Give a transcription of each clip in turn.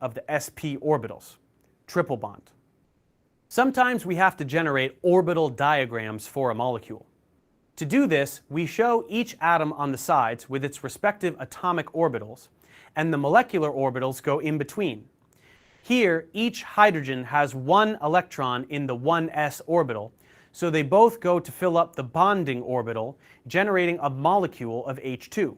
of the sp orbitals, triple bond. Sometimes we have to generate orbital diagrams for a molecule. To do this, we show each atom on the sides with its respective atomic orbitals, and the molecular orbitals go in between. Here, each hydrogen has one electron in the 1s orbital, so they both go to fill up the bonding orbital, generating a molecule of H2.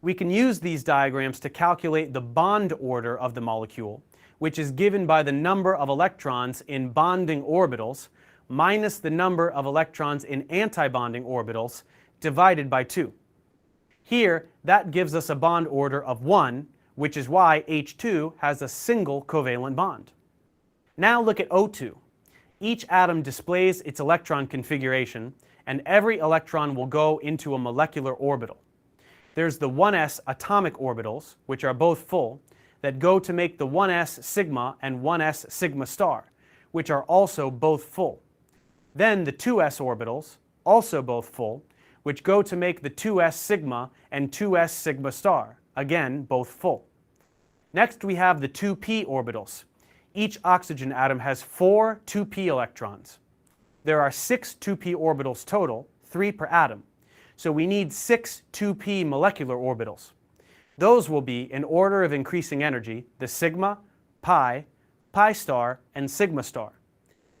We can use these diagrams to calculate the bond order of the molecule, which is given by the number of electrons in bonding orbitals minus the number of electrons in antibonding orbitals divided by 2. Here, that gives us a bond order of 1, which is why H2 has a single covalent bond. Now look at O2. Each atom displays its electron configuration, and every electron will go into a molecular orbital. There's the 1s atomic orbitals, which are both full, that go to make the 1s sigma and 1s sigma star, which are also both full. Then the 2s orbitals, also both full, which go to make the 2s sigma and 2s sigma star, again both full. Next we have the 2p orbitals. Each oxygen atom has 4 2p electrons. There are 6 2p orbitals total, 3 per atom, so we need 6 2p molecular orbitals. Those will be, in order of increasing energy, the sigma, pi, pi star, and sigma star.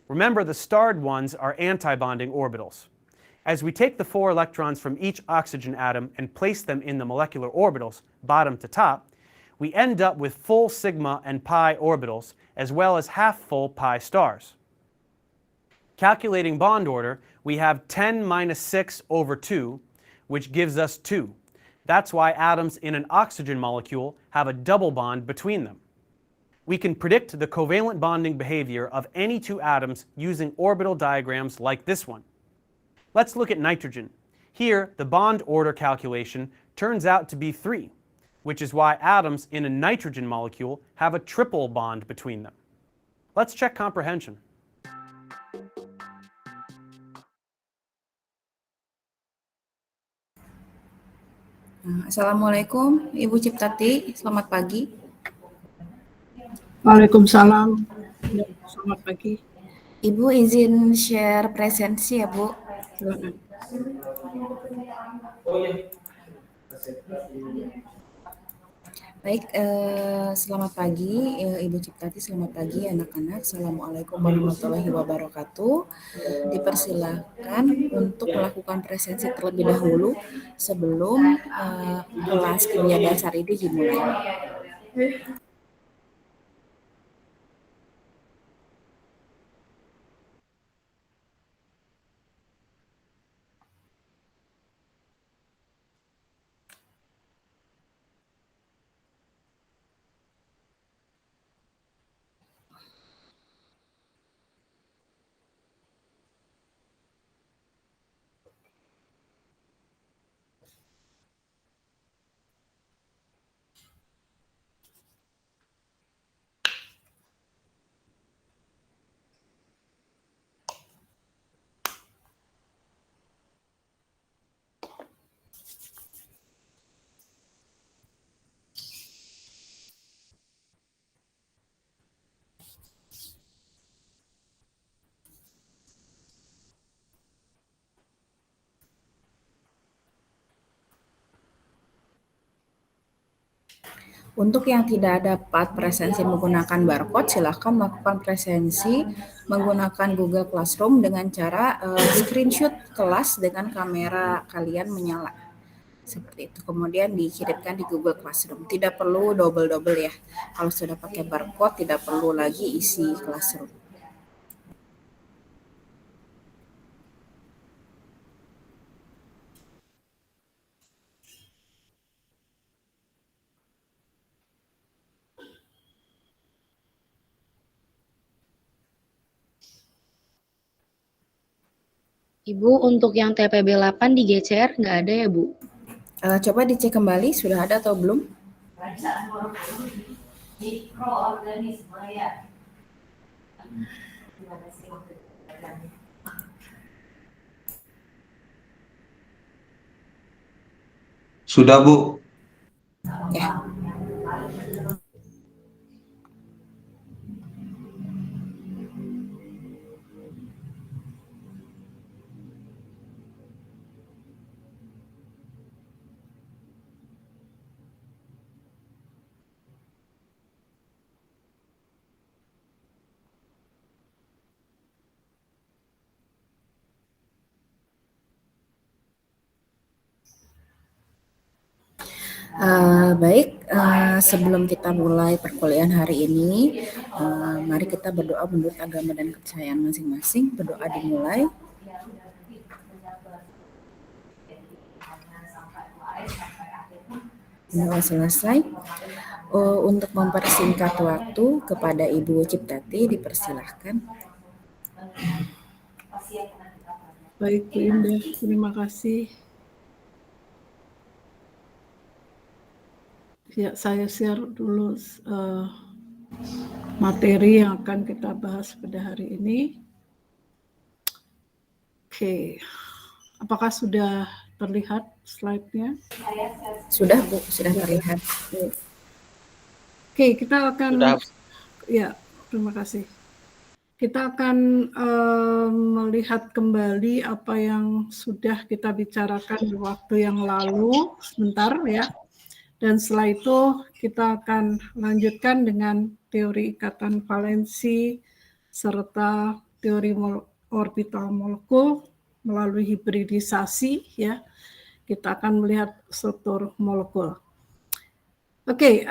Remember, the starred ones are antibonding orbitals. As we take the 4 electrons from each oxygen atom and place them in the molecular orbitals, bottom to top, we end up with full sigma and pi orbitals, as well as half-full pi stars. Calculating bond order, we have 10 minus 6 over 2, which gives us 2. That's why atoms in an oxygen molecule have a double bond between them. We can predict the covalent bonding behavior of any 2 atoms using orbital diagrams like this one. Let's look at nitrogen. Here, the bond order calculation turns out to be 3, which is why atoms in a nitrogen molecule have a triple bond between them. Let's check comprehension. Assalamualaikum, Ibu Ciptati. Selamat pagi. Waalaikumsalam. Selamat pagi. Ibu izin share presensi ya, Bu. Silakan. Baik, selamat pagi Ibu Ciptati, selamat pagi anak-anak. Assalamualaikum warahmatullahi wabarakatuh. Dipersilakan untuk melakukan presensi terlebih dahulu sebelum kelas kimia dasar ini dimulai. Untuk yang tidak dapat presensi menggunakan barcode, silahkan melakukan presensi menggunakan Google Classroom dengan cara screenshot kelas dengan kamera kalian menyala. Seperti itu. Kemudian dikirimkan di Google Classroom. Tidak perlu double-double ya. Kalau sudah pakai barcode, tidak perlu lagi isi Classroom. Ibu, untuk yang TPB 8 digeser, nggak ada ya, Bu? Coba dicek kembali, sudah ada atau belum? Sudah, Bu. Ya. Baik, sebelum kita mulai perkuliahan hari ini, mari kita berdoa menurut agama dan kepercayaan masing-masing. Berdoa dimulai. Doa selesai. Untuk mempersingkat waktu, kepada Ibu Ciptati dipersilahkan. Baik Bu Indah, terima kasih. Ya, saya share dulu materi yang akan kita bahas pada hari ini. Oke, apakah sudah terlihat slide-nya? Sudah Bu, sudah terlihat. Oke, kita akan Sudah. ya, terima kasih. Kita akan melihat kembali apa yang sudah kita bicarakan di waktu yang lalu sebentar ya. Dan setelah itu kita akan lanjutkan dengan teori ikatan valensi serta teori orbital molekul melalui hibridisasi ya. Kita akan melihat struktur molekul. Oke,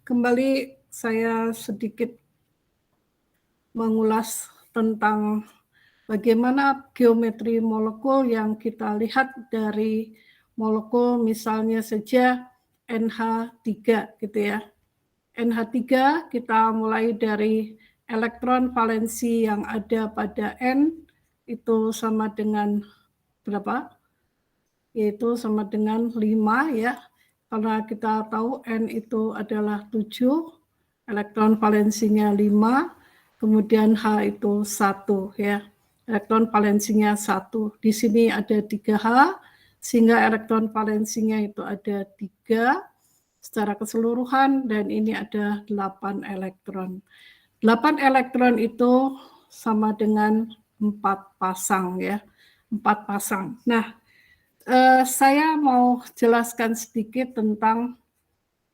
kembali saya sedikit mengulas tentang bagaimana geometri molekul yang kita lihat dari molekul misalnya saja NH3 gitu ya. NH3 kita mulai dari elektron valensi yang ada pada N itu sama dengan berapa? Yaitu sama dengan 5 ya. Karena kita tahu N itu adalah 7, elektron valensinya 5, kemudian H itu 1 ya. Elektron valensinya 1. Di sini ada 3H, sehingga elektron valensinya itu ada 3 secara keseluruhan, dan ini ada 8 elektron. 8 elektron itu sama dengan 4 pasang ya. 4 pasang. Nah, saya mau jelaskan sedikit tentang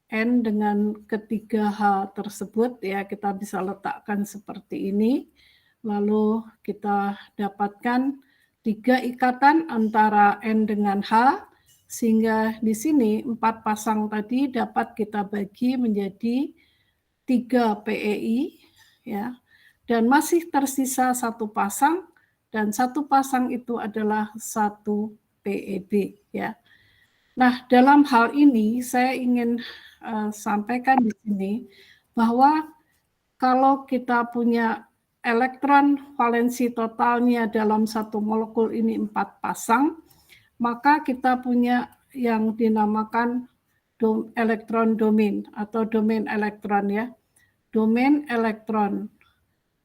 N dengan ketiga H tersebut ya, kita bisa letakkan seperti ini. Lalu kita dapatkan 3 ikatan antara N dengan H, sehingga di sini 4 pasang tadi dapat kita bagi menjadi 3 PEI ya. Dan masih tersisa 1 pasang, dan 1 pasang itu adalah 1 PEB ya. Nah, dalam hal ini saya ingin sampaikan di sini bahwa kalau kita punya elektron valensi totalnya dalam satu molekul ini 4 pasang, maka kita punya yang dinamakan elektron domain atau domain elektron ya. Domain elektron.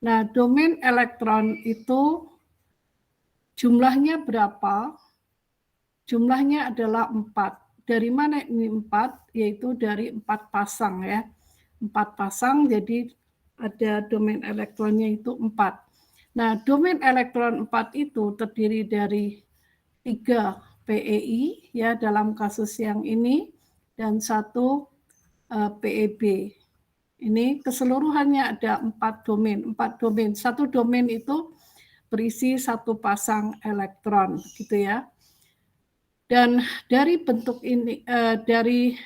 Nah, domain elektron itu jumlahnya berapa? Jumlahnya adalah 4. Dari mana ini 4? Yaitu dari 4 pasang ya. 4 pasang, jadi ada domain elektronnya itu 4. Nah, domain elektron 4 itu terdiri dari 3 PEI ya dalam kasus yang ini, dan 1 PEB. Ini keseluruhannya ada 4 domain. 4 domain. Satu domain itu berisi 1 pasang elektron gitu ya. Dan dari bentuk ini, dari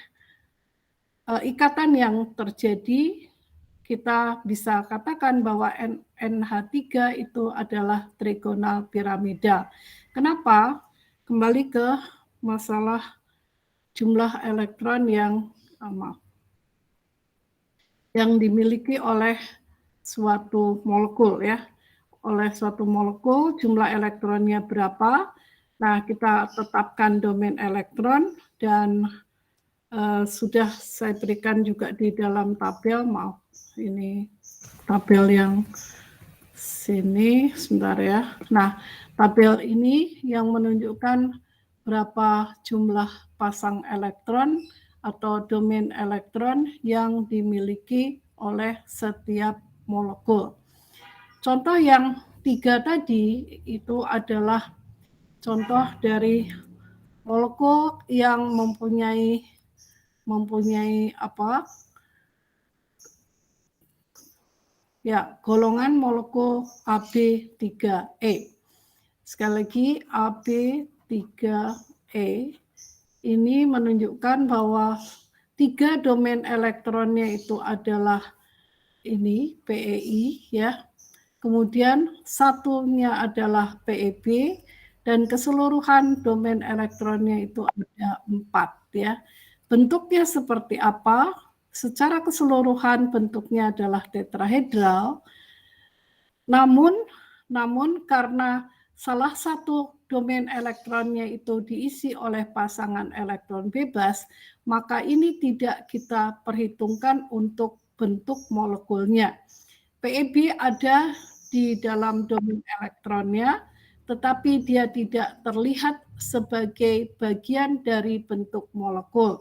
ikatan yang terjadi, kita bisa katakan bahwa NH3 itu adalah trigonal piramida. Kenapa? Kembali ke masalah jumlah elektron yang dimiliki oleh suatu molekul ya. Oleh suatu molekul jumlah elektronnya berapa? Nah, kita tetapkan domain elektron, dan sudah saya berikan juga di dalam tabel. Maaf, ini tabel yang sini, sebentar ya. Nah, tabel ini yang menunjukkan berapa jumlah pasang elektron atau domain elektron yang dimiliki oleh setiap molekul. Contoh yang 3 tadi itu adalah contoh dari molekul yang mempunyai apa? Ya, golongan molekul AB3E. Sekali lagi AB3E ini menunjukkan bahwa 3 domain elektronnya itu adalah ini PEI ya. Kemudian satunya adalah PEB dan keseluruhan domain elektronnya itu ada 4 ya. Bentuknya seperti apa? Secara keseluruhan bentuknya adalah tetrahedral. Namun karena salah satu domain elektronnya itu diisi oleh pasangan elektron bebas, maka ini tidak kita perhitungkan untuk bentuk molekulnya. PEB ada di dalam domain elektronnya, tetapi dia tidak terlihat sebagai bagian dari bentuk molekul.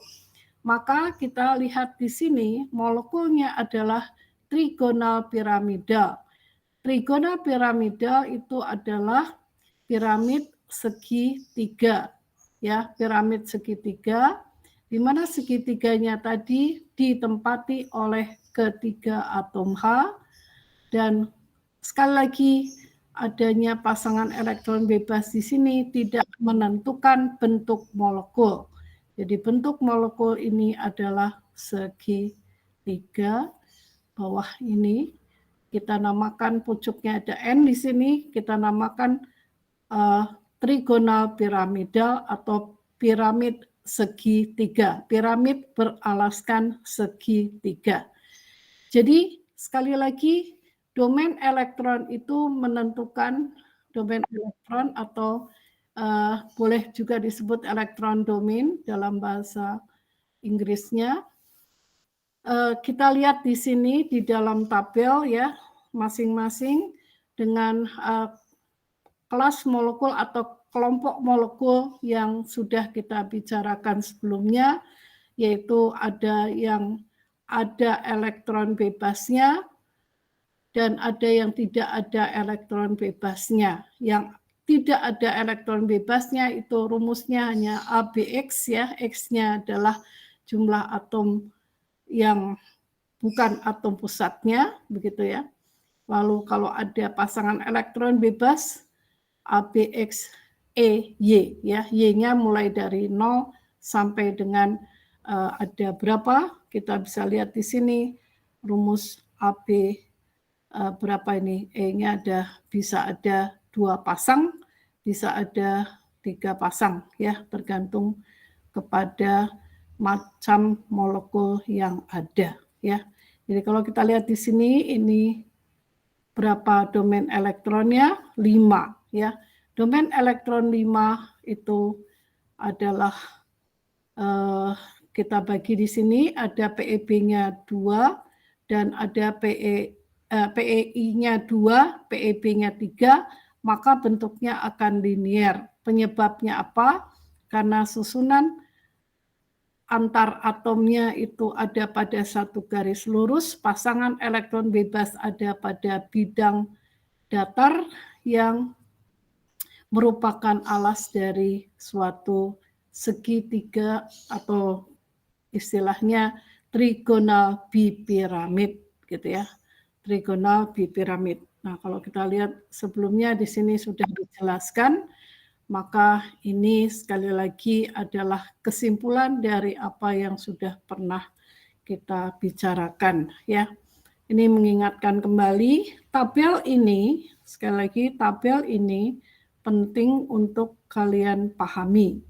Maka kita lihat di sini molekulnya adalah trigonal piramidal. Trigonal piramidal itu adalah piramid segitiga, ya, piramid segitiga, di mana segitiganya tadi ditempati oleh ketiga atom H, dan sekali lagi adanya pasangan elektron bebas di sini tidak menentukan bentuk molekul. Jadi bentuk molekul ini adalah segitiga, bawah ini kita namakan pucuknya ada N di sini, kita namakan trigonal piramidal atau piramid segitiga, piramid beralaskan segitiga. Jadi sekali lagi domain elektron itu menentukan domain elektron atau boleh juga disebut elektron domain dalam bahasa Inggrisnya. Kita lihat di sini di dalam tabel ya, masing-masing dengan kelas molekul atau kelompok molekul yang sudah kita bicarakan sebelumnya, yaitu ada yang ada elektron bebasnya dan ada yang tidak ada elektron bebasnya. Yang tidak ada elektron bebasnya itu rumusnya hanya ABX ya, X-nya adalah jumlah atom yang bukan atom pusatnya, begitu ya. Lalu kalau ada pasangan elektron bebas, ABXEY ya, Y-nya mulai dari 0 sampai dengan ada berapa? Kita bisa lihat di sini rumus AB berapa ini? E-nya bisa ada 2 pasang, bisa ada 3 pasang ya, tergantung kepada macam molekul yang ada ya. Jadi kalau kita lihat di sini ini berapa domain elektronnya? 5 ya. Domain elektron 5 itu adalah kita bagi di sini ada PEB-nya 2 dan ada PEI-nya 2, PEB-nya 3, maka bentuknya akan linear. Penyebabnya apa? Karena susunan antar atomnya itu ada pada satu garis lurus, pasangan elektron bebas ada pada bidang datar yang merupakan alas dari suatu segitiga atau istilahnya trigonal bipiramid gitu ya. Trigonal bipiramid. Nah, kalau kita lihat sebelumnya di sini sudah dijelaskan, maka ini sekali lagi adalah kesimpulan dari apa yang sudah pernah kita bicarakan ya. Ini mengingatkan kembali tabel ini, sekali lagi tabel ini penting untuk kalian pahami.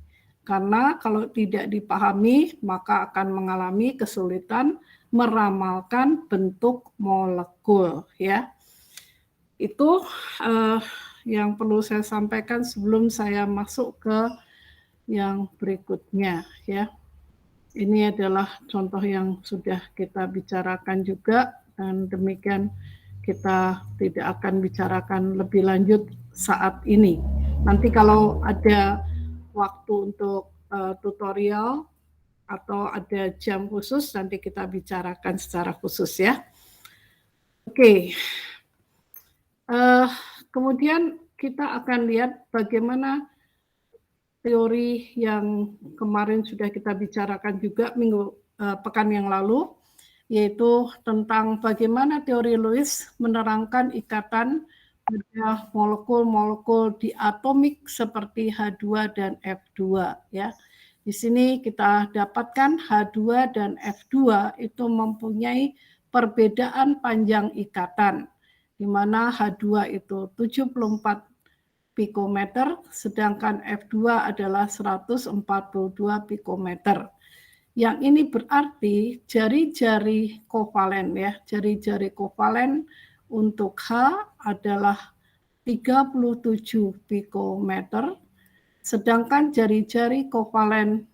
Karena kalau tidak dipahami maka akan mengalami kesulitan meramalkan bentuk molekul ya. Itu yang perlu saya sampaikan sebelum saya masuk ke yang berikutnya ya. Ini adalah contoh yang sudah kita bicarakan juga, dan demikian kita tidak akan bicarakan lebih lanjut saat ini. Nanti kalau ada waktu untuk tutorial atau ada jam khusus, nanti kita bicarakan secara khusus ya. Oke. Kemudian kita akan lihat bagaimana teori yang kemarin sudah kita bicarakan juga pekan yang lalu, yaitu tentang bagaimana teori Lewis menerangkan ikatan pada molekul-molekul diatomik seperti H2 dan F2 ya. Di sini kita dapatkan H2 dan F2 itu mempunyai perbedaan panjang ikatan, di mana H2 itu 74 pikometer, sedangkan F2 adalah 142 pikometer. Yang ini berarti jari-jari kovalen ya, jari-jari kovalen untuk H adalah 37 pikometer, sedangkan jari-jari kovalen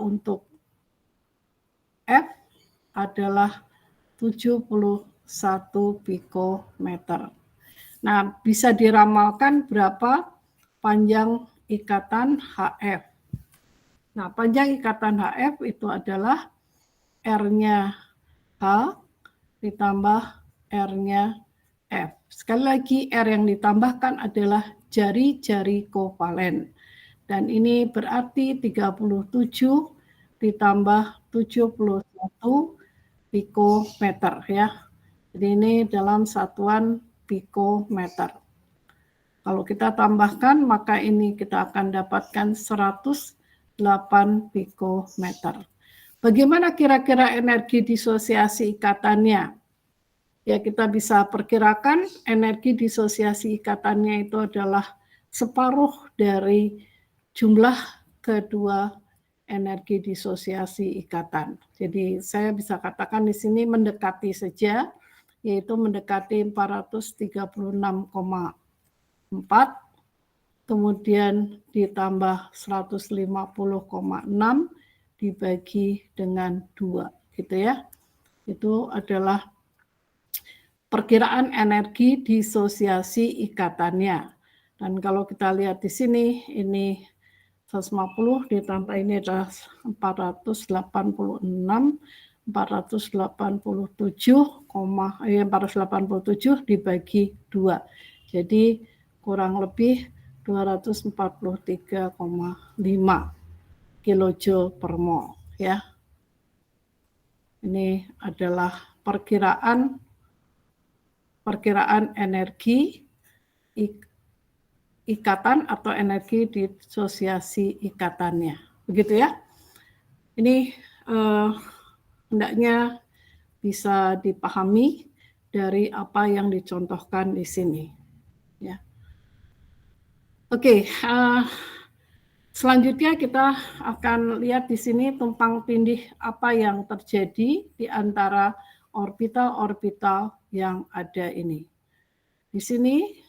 untuk F adalah 71 pikometer. Nah, bisa diramalkan berapa panjang ikatan HF. Nah, panjang ikatan HF itu adalah R-nya H ditambah R-nya F. Sekali lagi, R yang ditambahkan adalah jari-jari kovalen. Dan ini berarti 37 ditambah 71 pikometer ya. Jadi ini dalam satuan pikometer. Kalau kita tambahkan, maka ini kita akan dapatkan 108 pikometer. Bagaimana kira-kira energi disosiasi ikatannya? Ya, kita bisa perkirakan energi disosiasi ikatannya itu adalah separuh dari jumlah kedua energi disosiasi ikatan. Jadi saya bisa katakan di sini mendekati saja, yaitu mendekati 436,4, kemudian ditambah 150,6 dibagi dengan 2, gitu ya. Itu adalah perkiraan energi disosiasi ikatannya. Dan kalau kita lihat di sini, ini 150 ditambah ini adalah 486, 487 dibagi 2. Jadi kurang lebih 243,5 kilojoule per mol ya. Ini adalah perkiraan energi ikatan atau energi disosiasi ikatannya. Begitu ya. Ini hendaknya bisa dipahami dari apa yang dicontohkan di sini. Ya. Oke, selanjutnya kita akan lihat di sini tumpang tindih apa yang terjadi di antara orbital-orbital yang ada ini. Di sini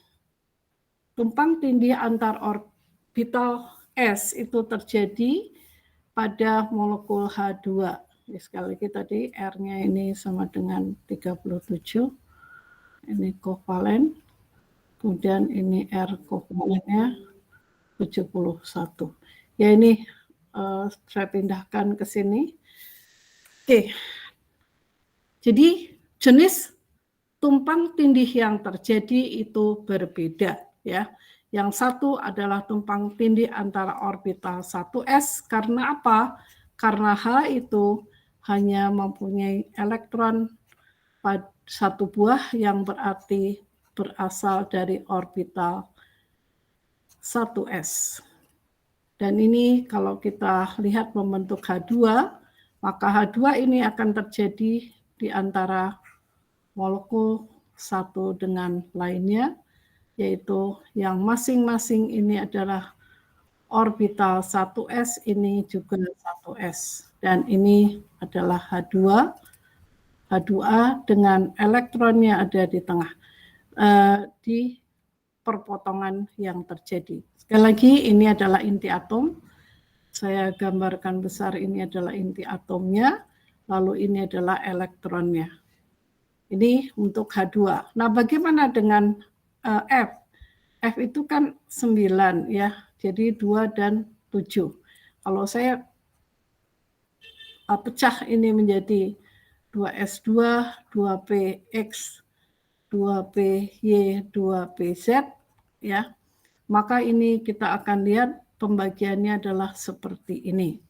tumpang tindih antar orbital S itu terjadi pada molekul H2. Sekali lagi tadi R-nya ini sama dengan 37. Ini kovalen. Kemudian ini R kovalennya 71. Ya ini saya pindahkan ke sini. Oke. Jadi jenis tumpang tindih yang terjadi itu berbeda ya. Yang satu adalah tumpang tindih antara orbital 1s karena apa? Karena H itu hanya mempunyai elektron satu buah yang berarti berasal dari orbital 1s. Dan ini kalau kita lihat membentuk H2, maka H2 ini akan terjadi di antara molekul satu dengan lainnya, yaitu yang masing-masing ini adalah orbital 1s, ini juga 1s. Dan ini adalah H2A dengan elektronnya ada di tengah, di perpotongan yang terjadi. Sekali lagi, ini adalah inti atom. Saya gambarkan besar, ini adalah inti atomnya, lalu ini adalah elektronnya. Ini untuk H2. Nah, bagaimana dengan F? F itu kan 9 ya, jadi 2 dan 7. Kalau saya pecah ini menjadi 2S2, 2PX, 2PY, 2PZ ya, maka ini kita akan lihat pembagiannya adalah seperti ini.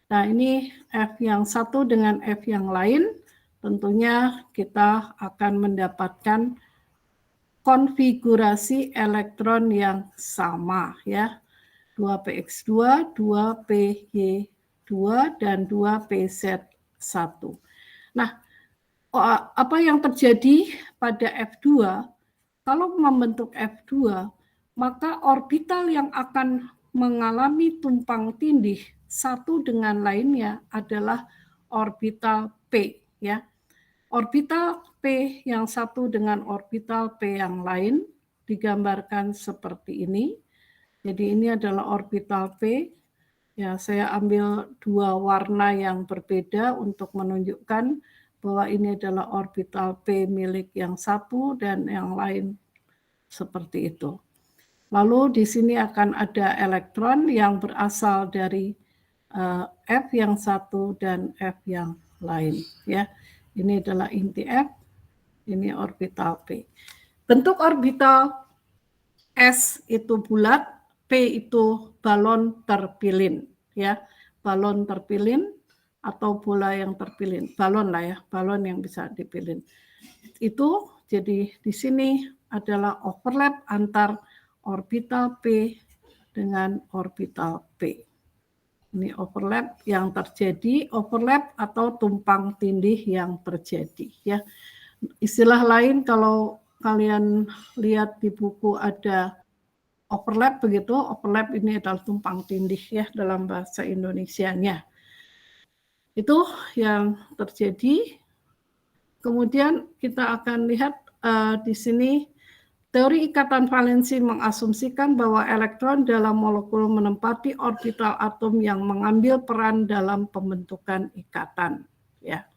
Nah, ini F yang satu dengan F yang lain, tentunya kita akan mendapatkan konfigurasi elektron yang sama ya. 2px2, 2py2, dan 2pz1. Nah, apa yang terjadi pada F2? Kalau membentuk F2, maka orbital yang akan mengalami tumpang tindih satu dengan lainnya adalah orbital P, ya. Orbital P yang satu dengan orbital P yang lain digambarkan seperti ini. Jadi ini adalah orbital P. Ya, saya ambil dua warna yang berbeda untuk menunjukkan bahwa ini adalah orbital P milik yang satu dan yang lain seperti itu. Lalu di sini akan ada elektron yang berasal dari F yang satu dan F yang lain. Ya, ini adalah inti F, ini orbital P. Bentuk orbital S itu bulat, P itu balon terpilin. Ya, balon terpilin atau bola yang terpilin, balon lah ya, balon yang bisa dipilin. Itu jadi di sini adalah overlap antar orbital P dengan orbital P. Ini overlap yang terjadi, overlap atau tumpang tindih yang terjadi, ya. Istilah lain kalau kalian lihat di buku ada overlap begitu, overlap ini adalah tumpang tindih ya dalam bahasa Indonesianya. Itu yang terjadi. Kemudian kita akan lihat di sini teori ikatan valensi mengasumsikan bahwa elektron dalam molekul menempati orbital atom yang mengambil peran dalam pembentukan ikatan. Ya,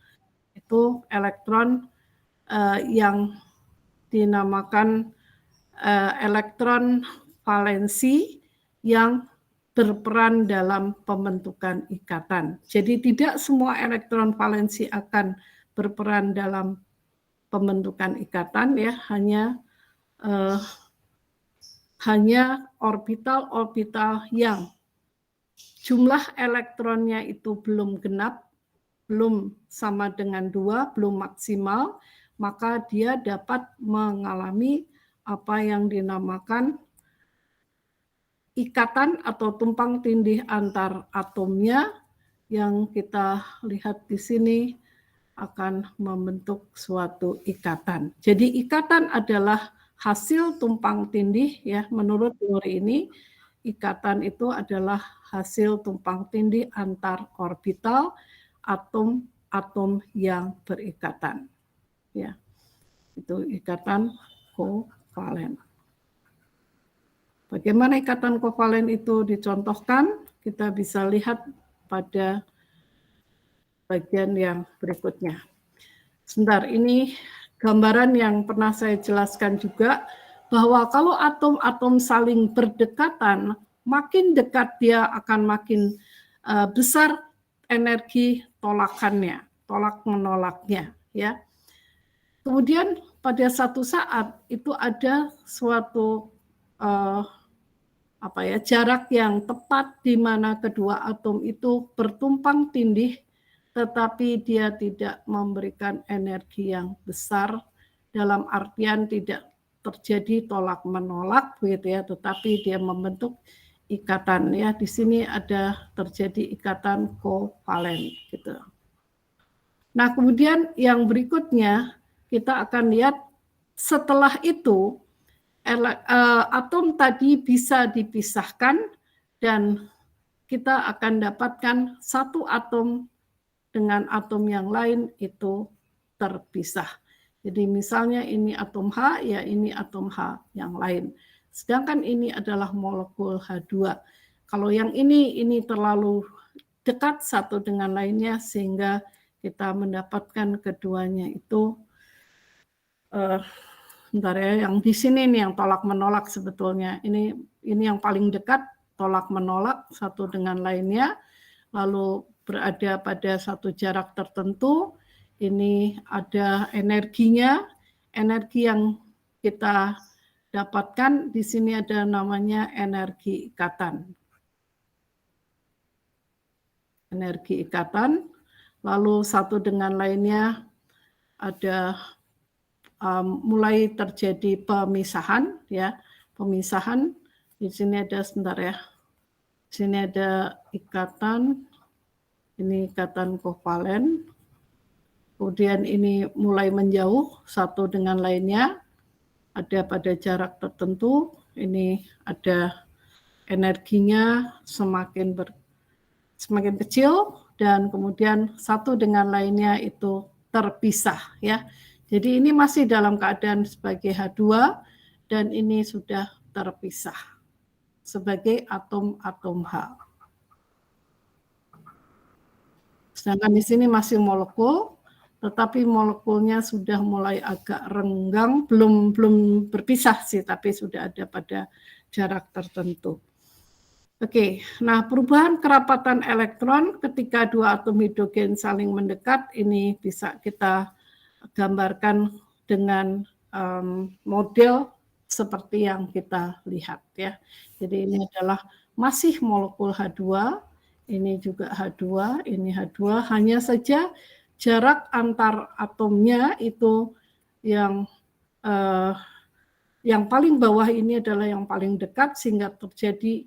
itu elektron yang dinamakan elektron valensi yang berperan dalam pembentukan ikatan. Jadi tidak semua elektron valensi akan berperan dalam pembentukan ikatan, ya, hanya orbital-orbital yang jumlah elektronnya itu belum genap, belum sama dengan 2, belum maksimal, maka dia dapat mengalami apa yang dinamakan ikatan atau tumpang tindih antar atomnya yang kita lihat di sini akan membentuk suatu ikatan. Jadi ikatan adalah hasil tumpang tindih, ya, menurut teori ini ikatan itu adalah hasil tumpang tindih antar orbital atom-atom yang berikatan. Ya. Itu ikatan kovalen. Bagaimana ikatan kovalen itu dicontohkan? Kita bisa lihat pada bagian yang berikutnya. Sebentar, ini gambaran yang pernah saya jelaskan juga, bahwa kalau atom-atom saling berdekatan, makin dekat dia akan makin besar energi tolakannya, tolak menolaknya, ya. Kemudian pada satu saat itu ada suatu jarak yang tepat di mana kedua atom itu bertumpang tindih, tetapi dia tidak memberikan energi yang besar, dalam artian tidak terjadi tolak menolak, begitu ya, tetapi dia membentuk ikatan, ya. Di sini ada terjadi ikatan kovalen, gitu. Nah, kemudian yang berikutnya kita akan lihat setelah itu atom tadi bisa dipisahkan dan kita akan dapatkan satu atom dengan atom yang lain itu terpisah. Jadi misalnya ini atom H, ya ini atom H yang lain. Sedangkan ini adalah molekul H2. Kalau yang ini terlalu dekat satu dengan lainnya sehingga kita mendapatkan keduanya itu bentar ya, yang di sini nih yang tolak menolak sebetulnya. Ini yang paling dekat tolak menolak satu dengan lainnya, lalu berada pada satu jarak tertentu. Ini ada energinya, energi yang kita dapatkan di sini ada namanya energi ikatan. Energi ikatan, lalu satu dengan lainnya ada mulai terjadi pemisahan, ya, pemisahan. Di sini ada sebentar ya, Sini ada ikatan, ini ikatan kovalen. Kemudian ini mulai menjauh satu dengan lainnya, ada pada jarak tertentu, ini ada energinya semakin kecil dan kemudian satu dengan lainnya itu terpisah ya. Jadi ini masih dalam keadaan sebagai H2 dan ini sudah terpisah sebagai atom-atom H. Sedangkan di sini masih molekul, tetapi molekulnya sudah mulai agak renggang, belum berpisah sih, tapi sudah ada pada jarak tertentu. Oke, nah perubahan kerapatan elektron ketika dua atom hidrogen saling mendekat ini bisa kita gambarkan dengan model seperti yang kita lihat ya. Jadi ini adalah masih molekul H2, ini juga H2, ini H2, hanya saja jarak antar atomnya itu yang paling bawah ini adalah yang paling dekat sehingga terjadi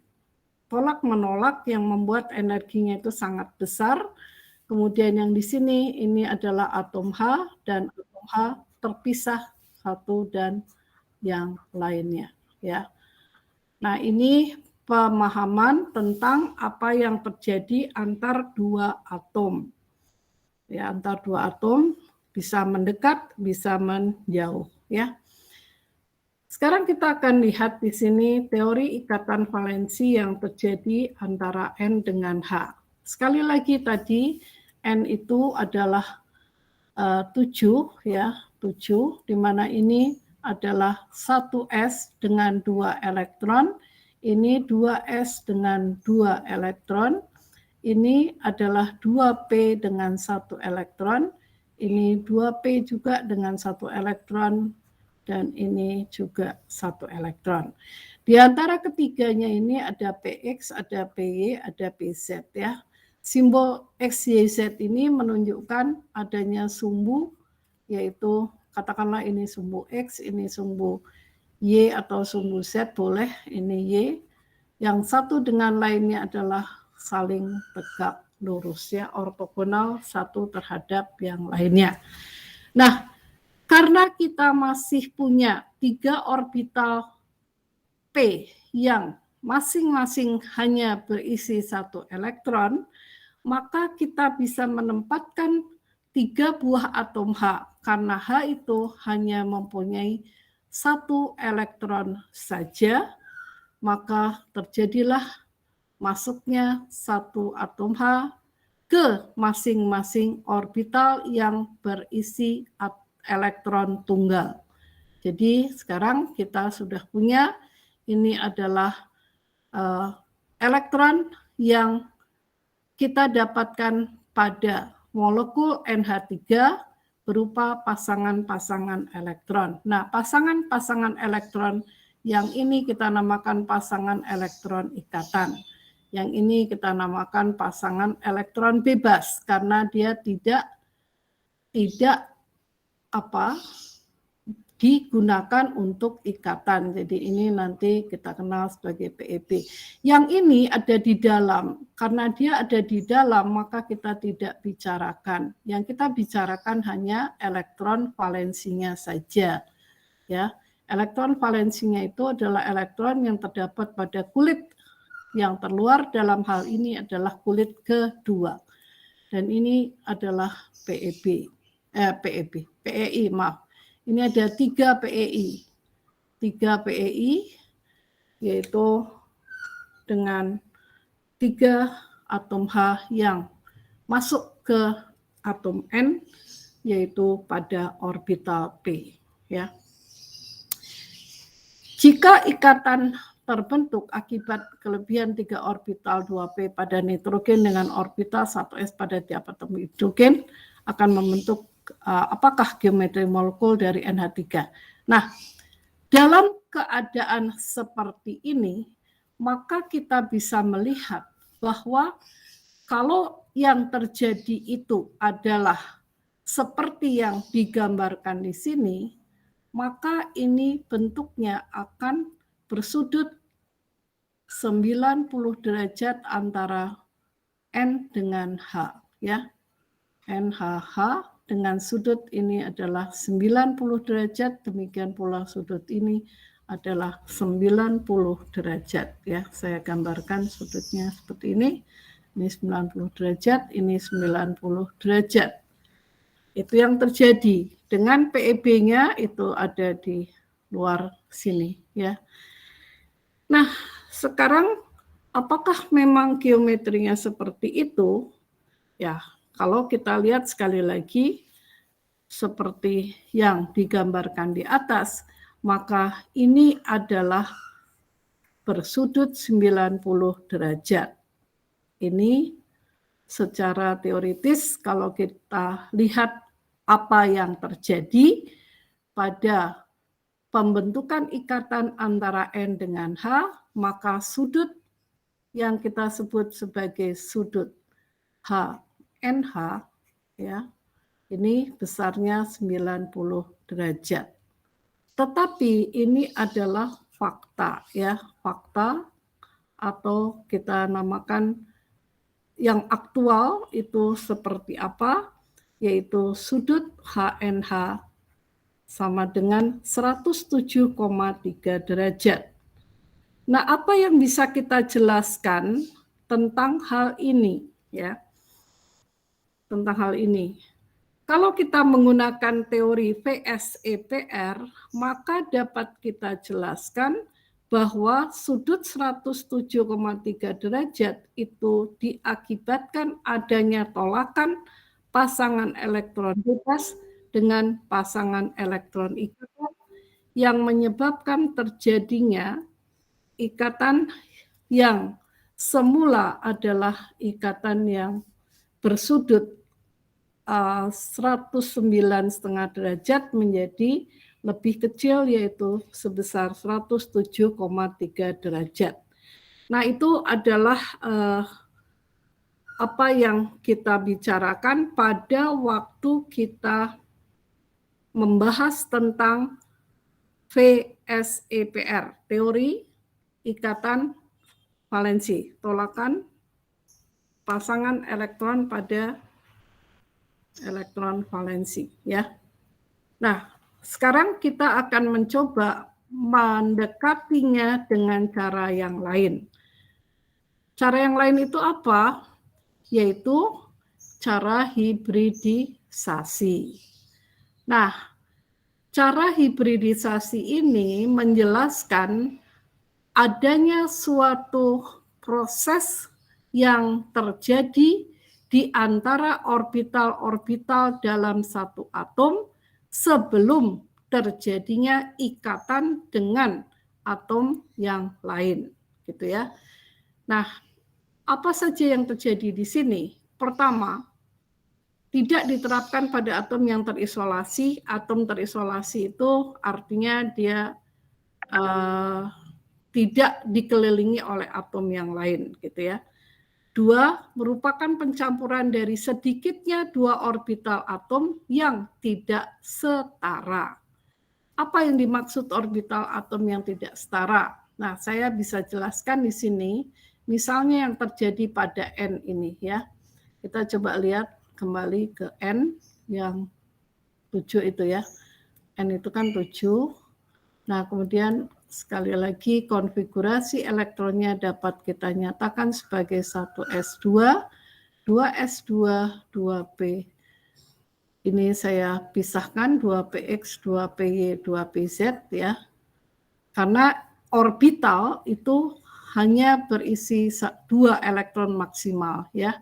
tolak menolak yang membuat energinya itu sangat besar. Kemudian yang di sini ini adalah atom H dan atom H terpisah satu dan yang lainnya ya. Nah, ini pemahaman tentang apa yang terjadi antar dua atom. Ya, antar dua atom bisa mendekat, bisa menjauh ya. Sekarang kita akan lihat di sini teori ikatan valensi yang terjadi antara N dengan H. Sekali lagi tadi N itu adalah 7 ya, 7 di mana ini adalah 1s dengan 2 elektron, ini 2s dengan 2 elektron, ini adalah 2p dengan 1 elektron, ini 2p juga dengan 1 elektron, dan ini juga 1 elektron. Di antara ketiganya ini ada px, ada py, ada pz ya. Simbol XYZ ini menunjukkan adanya sumbu, yaitu katakanlah ini sumbu X, ini sumbu Y atau sumbu Z boleh, ini Y. Yang satu dengan lainnya adalah saling tegak lurus ya, ortogonal satu terhadap yang lainnya. Nah, karena kita masih punya 3 orbital P yang masing-masing hanya berisi 1 elektron, maka kita bisa menempatkan 3 buah atom H, karena H itu hanya mempunyai 1 elektron saja, maka terjadilah masuknya 1 atom H ke masing-masing orbital yang berisi elektron tunggal. Jadi sekarang kita sudah punya, ini adalah elektron yang kita dapatkan pada molekul NH3 berupa pasangan-pasangan elektron. Nah, pasangan-pasangan elektron yang ini kita namakan pasangan elektron ikatan. Yang ini kita namakan pasangan elektron bebas karena dia tidak digunakan untuk ikatan. Jadi ini nanti kita kenal sebagai PEB. Yang ini ada di dalam. Karena dia ada di dalam, maka kita tidak bicarakan. Yang kita bicarakan hanya elektron valensinya saja. Ya, elektron valensinya itu adalah elektron yang terdapat pada kulit yang terluar, dalam hal ini adalah kulit kedua. Dan ini adalah PEI, maaf. Ini ada 3 PEI. 3 PEI yaitu dengan 3 atom H yang masuk ke atom N yaitu pada orbital P ya. Jika ikatan terbentuk akibat kelebihan 3 orbital 2p pada nitrogen dengan orbital 1s pada tiap atom hidrogen akan membentuk apakah geometri molekul dari NH3. Nah, dalam keadaan seperti ini, maka kita bisa melihat bahwa kalau yang terjadi itu adalah seperti yang digambarkan di sini, maka ini bentuknya akan bersudut 90 derajat antara N dengan H, ya. NHH dengan sudut ini adalah 90 derajat, demikian pula sudut ini adalah 90 derajat, ya. Saya gambarkan sudutnya seperti ini 90 derajat, ini 90 derajat. Itu yang terjadi. Dengan PEB-nya itu ada di luar sini, ya. Nah, sekarang apakah memang geometrinya seperti itu? Ya, kalau kita lihat sekali lagi seperti yang digambarkan di atas, maka ini adalah bersudut 90 derajat. Ini secara teoritis kalau kita lihat apa yang terjadi pada pembentukan ikatan antara N dengan H, maka sudut yang kita sebut sebagai sudut HNH, ya, ini besarnya 90 derajat. Tetapi ini adalah fakta, ya, fakta atau kita namakan yang aktual itu seperti apa, yaitu sudut HNH sama dengan 107,3 derajat. Nah, apa yang bisa kita jelaskan tentang hal ini, ya? Tentang hal ini. Kalau kita menggunakan teori VSEPR, maka dapat kita jelaskan bahwa sudut 107,3 derajat itu diakibatkan adanya tolakan pasangan elektron bebas dengan pasangan elektron ikatan yang menyebabkan terjadinya ikatan yang semula adalah ikatan yang bersudut 109,5 derajat menjadi lebih kecil, yaitu sebesar 107,3 derajat. Nah, itu adalah apa yang kita bicarakan pada waktu kita membahas tentang VSEPR, teori ikatan valensi, tolakan pasangan elektron pada elektron valensi, ya. Nah, sekarang kita akan mencoba mendekatinya dengan cara yang lain. Cara yang lain itu apa? Yaitu cara hibridisasi. Nah, cara hibridisasi ini menjelaskan adanya suatu proses yang terjadi di antara orbital-orbital dalam satu atom sebelum terjadinya ikatan dengan atom yang lain, gitu ya. Nah, apa saja yang terjadi di sini? Pertama, tidak diterapkan pada atom yang terisolasi. Atom terisolasi itu artinya dia tidak dikelilingi oleh atom yang lain, gitu ya. 2, merupakan pencampuran dari sedikitnya 2 orbital atom yang tidak setara. Apa yang dimaksud orbital atom yang tidak setara? Nah, saya bisa jelaskan di sini, misalnya yang terjadi pada N ini, ya. Kita coba lihat kembali ke N yang 7 itu, ya. N itu kan 7. Nah, kemudian sekali lagi konfigurasi elektronnya dapat kita nyatakan sebagai 1s2, 2s2, 2p. Ini saya pisahkan 2px, 2py, 2pz, ya. Karena orbital itu hanya berisi 2 elektron maksimal, ya.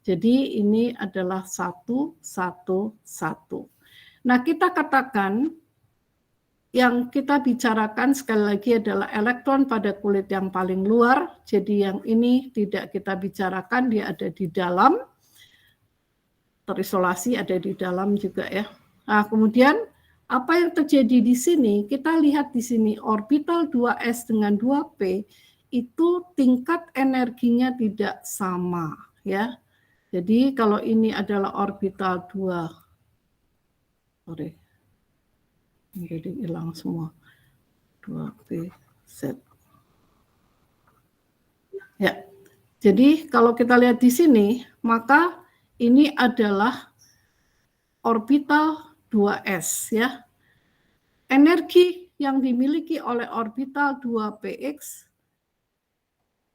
Jadi ini adalah 1, 1, 1. Nah, kita katakan yang kita bicarakan sekali lagi adalah elektron pada kulit yang paling luar. Jadi yang ini tidak kita bicarakan, dia ada di dalam. Terisolasi ada di dalam juga, ya. Nah, kemudian apa yang terjadi di sini? Kita lihat di sini orbital 2s dengan 2p itu tingkat energinya tidak sama, ya. Jadi kalau ini adalah orbital 2, jadi hilang semua, 2pz. Ya, jadi kalau kita lihat di sini, maka ini adalah orbital 2s ya. Energi yang dimiliki oleh orbital 2px,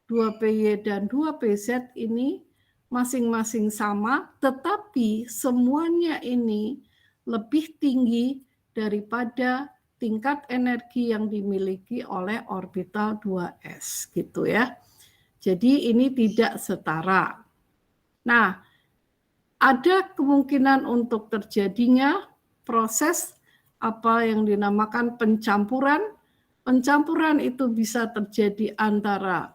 2py dan 2pz ini masing-masing sama, tetapi semuanya ini lebih tinggi daripada tingkat energi yang dimiliki oleh orbital 2s gitu ya. Jadi ini tidak setara. Nah, ada kemungkinan untuk terjadinya proses apa yang dinamakan pencampuran. Pencampuran itu bisa terjadi antara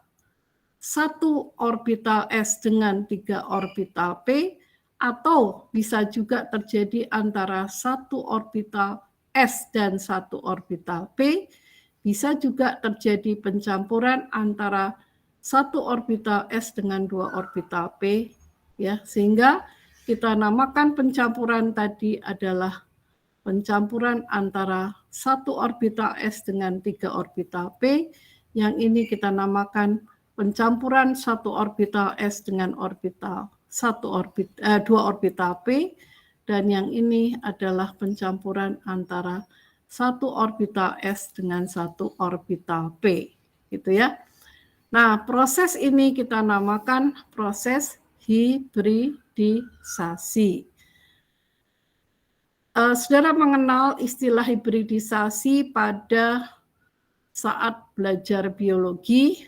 satu orbital S dengan 3 orbital P, atau bisa juga terjadi antara satu orbital S dan satu orbital P. Bisa juga terjadi pencampuran antara satu orbital S dengan 2 orbital P, ya, sehingga kita namakan pencampuran tadi adalah pencampuran antara satu orbital S dengan 3 orbital P. Yang ini kita namakan pencampuran satu orbital S dengan orbital 2 orbital P, dan yang ini adalah pencampuran antara satu orbital S dengan satu orbital P, gitu ya. Nah, proses ini kita namakan proses hibridisasi. Saudara mengenal istilah hibridisasi pada saat belajar biologi,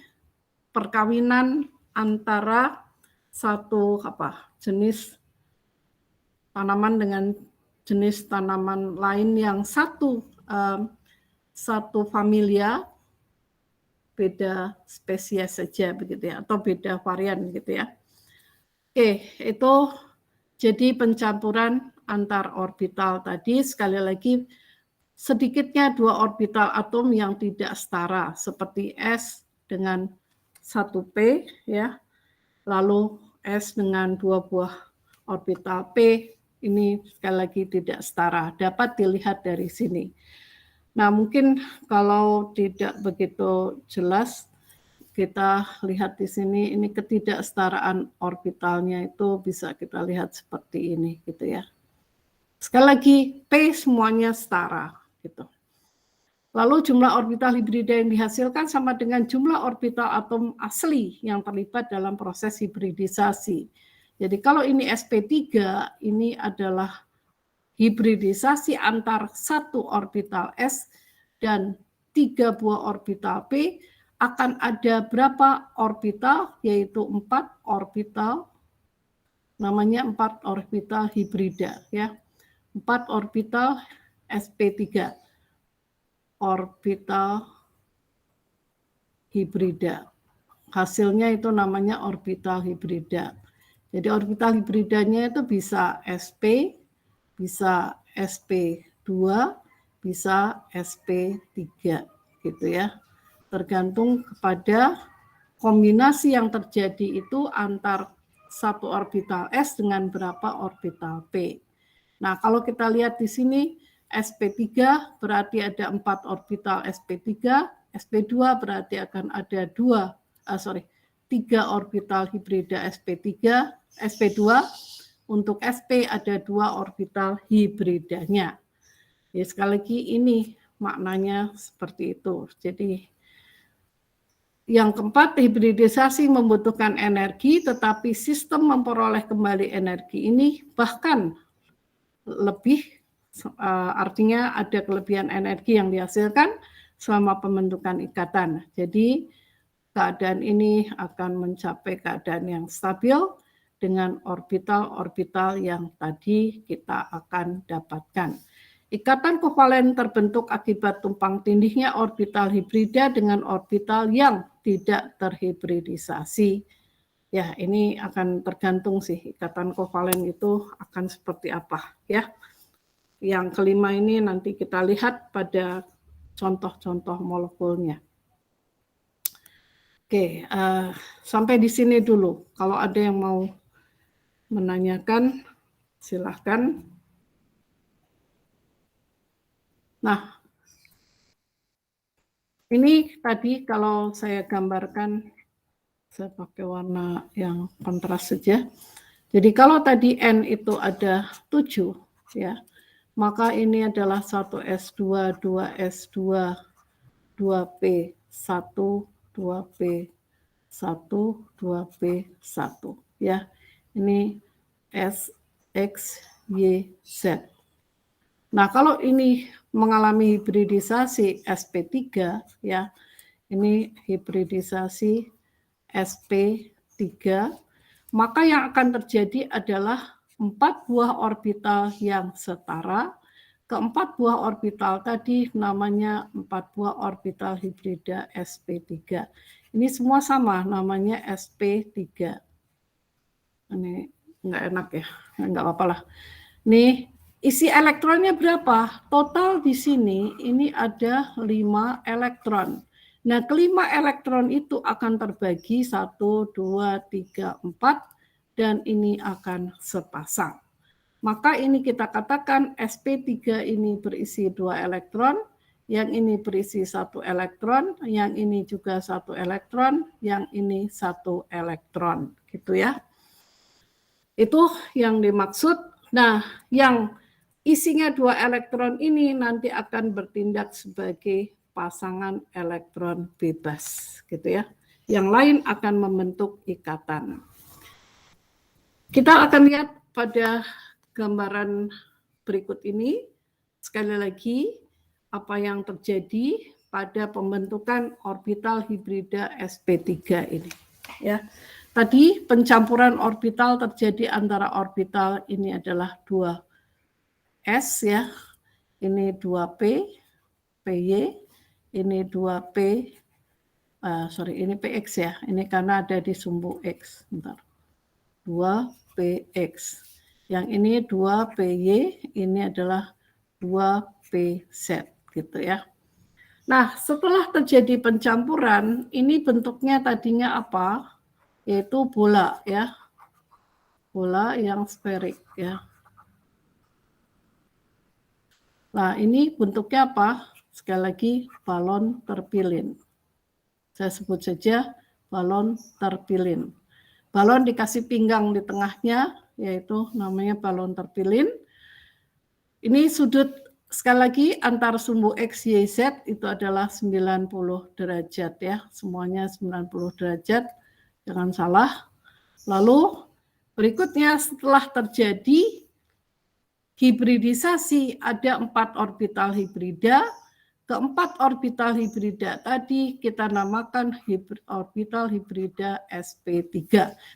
perkawinan antara satu jenis tanaman dengan jenis tanaman lain yang satu familia, beda spesies saja begitu ya, atau beda varian gitu ya. Oke, itu jadi pencampuran antar orbital tadi. Sekali lagi, sedikitnya 2 orbital atom yang tidak setara seperti S dengan 1P ya. Lalu S dengan 2 buah orbital P, ini sekali lagi tidak setara. Dapat dilihat dari sini. Nah, mungkin kalau tidak begitu jelas, kita lihat di sini, ini ketidaksetaraan orbitalnya itu bisa kita lihat seperti ini gitu ya. Sekali lagi, P semuanya setara gitu. Lalu jumlah orbital hibrida yang dihasilkan sama dengan jumlah orbital atom asli yang terlibat dalam proses hibridisasi. Jadi kalau ini sp3, ini adalah hibridisasi antar satu orbital S dan 3 buah orbital P. Akan ada berapa orbital? Yaitu 4 orbital, namanya 4 orbital hibrida ya. 4 orbital sp3, orbital hibrida. Hasilnya itu namanya orbital hibrida. Jadi orbital hibridanya itu bisa sp, bisa sp2, bisa sp3 gitu ya. Tergantung kepada kombinasi yang terjadi itu antar satu orbital S dengan berapa orbital P. Nah, kalau kita lihat di sini sp3 berarti ada 4 orbital sp3, sp2 berarti akan ada 3 orbital hibrida sp3, sp2. Untuk sp ada 2 orbital hibridanya. Ya, sekali lagi ini maknanya seperti itu. Jadi yang keempat, hibridisasi membutuhkan energi, tetapi sistem memperoleh kembali energi ini bahkan lebih, artinya ada kelebihan energi yang dihasilkan selama pembentukan ikatan. Jadi keadaan ini akan mencapai keadaan yang stabil dengan orbital-orbital yang tadi kita akan dapatkan. Ikatan kovalen terbentuk akibat tumpang tindihnya orbital hibrida dengan orbital yang tidak terhibridisasi. Ya, ini akan tergantung sih ikatan kovalen itu akan seperti apa ya. Yang kelima ini nanti kita lihat pada contoh-contoh molekulnya. Oke, sampai di sini dulu. Kalau ada yang mau menanyakan, silahkan. Nah, ini tadi kalau saya gambarkan Saya pakai warna yang kontras saja. Jadi kalau tadi N itu ada 7 ya, maka ini adalah 1s2, 2s2, 2p1, 2p1, 2p1 ya. Ini S, X, Y, Z. Nah, kalau ini mengalami hibridisasi sp3 ya. Ini hibridisasi sp3, maka yang akan terjadi adalah 4 buah orbital yang setara. Keempat buah orbital tadi namanya 4 buah orbital hibrida sp3. Ini semua sama, namanya sp3. Ini enggak enak ya, enggak apa-apa lah. Nih, isi elektronnya berapa? Total di sini ini ada 5 elektron. Nah, kelima elektron itu akan terbagi 1, 2, 3, 4, dan ini akan sepasang. Maka ini kita katakan sp3 ini berisi 2 elektron, yang ini berisi 1 elektron, yang ini juga 1 elektron, yang ini 1 elektron, gitu ya. Itu yang dimaksud. Nah, yang isinya 2 elektron ini nanti akan bertindak sebagai pasangan elektron bebas, gitu ya. Yang lain akan membentuk ikatan. Kita akan lihat pada gambaran berikut ini sekali lagi apa yang terjadi pada pembentukan orbital hibrida sp3 ini, ya. Tadi pencampuran orbital terjadi antara orbital ini adalah 2s ya. Ini 2p, py, ini 2p, ini px ya, ini karena ada di sumbu x, bentar, 2px, yang ini 2py, ini adalah 2pz, gitu ya. Nah, setelah terjadi pencampuran, ini bentuknya tadinya apa? Yaitu bola ya, bola yang sferik ya. Nah, ini bentuknya apa? Sekali lagi, balon terpilin. Saya sebut saja balon terpilin. Balon dikasih pinggang di tengahnya, yaitu namanya balon terpilin. Ini sudut, sekali lagi, antar sumbu X, Y, Z itu adalah 90 derajat ya. Semuanya 90 derajat, jangan salah. Lalu berikutnya setelah terjadi hibridisasi, ada 4 orbital hibrida. Keempat orbital hibrida tadi kita namakan orbital hibrida sp3.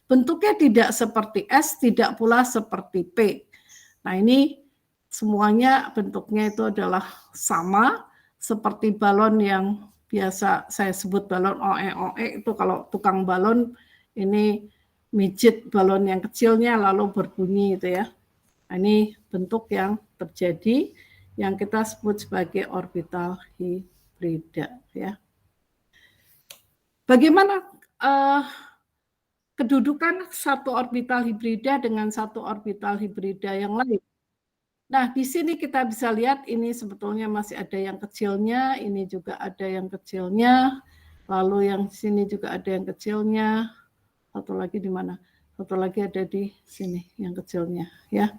Bentuknya tidak seperti S, tidak pula seperti P. Nah, ini semuanya bentuknya itu adalah sama, seperti balon yang biasa saya sebut balon oe-oe, itu kalau tukang balon ini mijit balon yang kecilnya lalu berbunyi itu ya. Nah, ini bentuk yang terjadi yang kita sebut sebagai orbital hibrida ya. Bagaimana kedudukan satu orbital hibrida dengan satu orbital hibrida yang lain? Nah, di sini kita bisa lihat ini sebetulnya masih ada yang kecilnya, ini juga ada yang kecilnya, lalu yang sini juga ada yang kecilnya, satu lagi di mana? Satu lagi ada di sini yang kecilnya ya.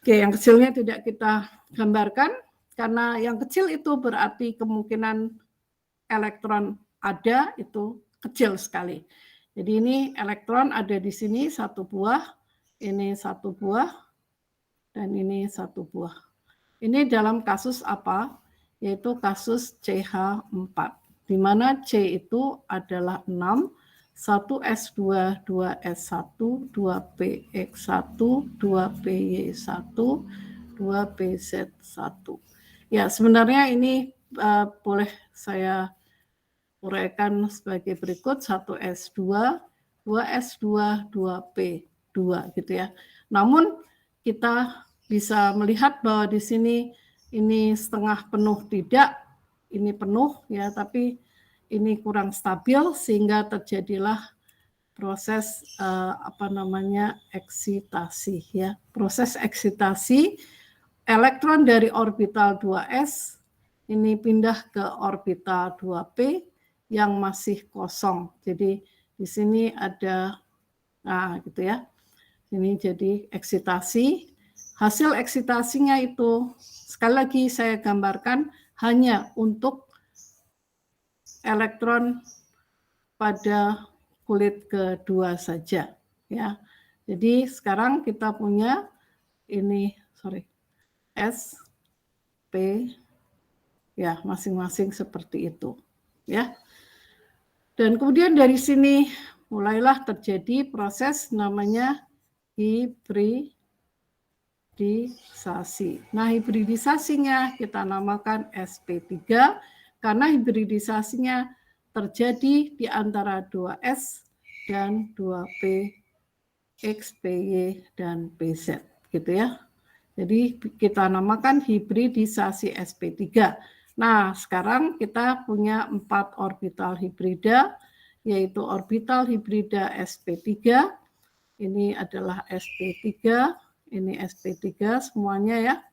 Oke, yang kecilnya tidak kita gambarkan karena yang kecil itu berarti kemungkinan elektron ada itu kecil sekali. Jadi ini elektron ada di sini 1 buah, ini 1 buah, dan ini 1 buah. Ini dalam kasus apa? Yaitu kasus CH4, di mana C itu adalah 6, 1s2, 2s1, 2px1, 2py1, 2pz1. Ya, sebenarnya ini boleh saya uraikan sebagai berikut, 1s2, 2s2, 2p2 gitu ya. Namun kita bisa melihat bahwa di sini ini setengah penuh tidak, ini penuh ya, tapi ini kurang stabil sehingga terjadilah proses eksitasi ya. Proses eksitasi elektron dari orbital 2s ini pindah ke orbital 2p yang masih kosong. Jadi Di sini ada, nah gitu ya. Ini jadi eksitasi. Hasil eksitasinya itu, sekali lagi saya gambarkan, hanya untuk elektron pada kulit kedua saja. Ya. Jadi sekarang kita punya ini, S, P, ya masing-masing seperti itu. Ya. Dan kemudian dari sini mulailah terjadi proses namanya hibridisasi. Nah, hibridisasinya kita namakan SP3 karena hibridisasinya terjadi di antara 2S dan 2P, X, PY, dan PZ. Gitu ya. Jadi kita namakan hibridisasi SP3. Nah, sekarang kita punya 4 orbital hibrida, yaitu orbital hibrida SP3, ini adalah SP3, ini SP3 semuanya ya.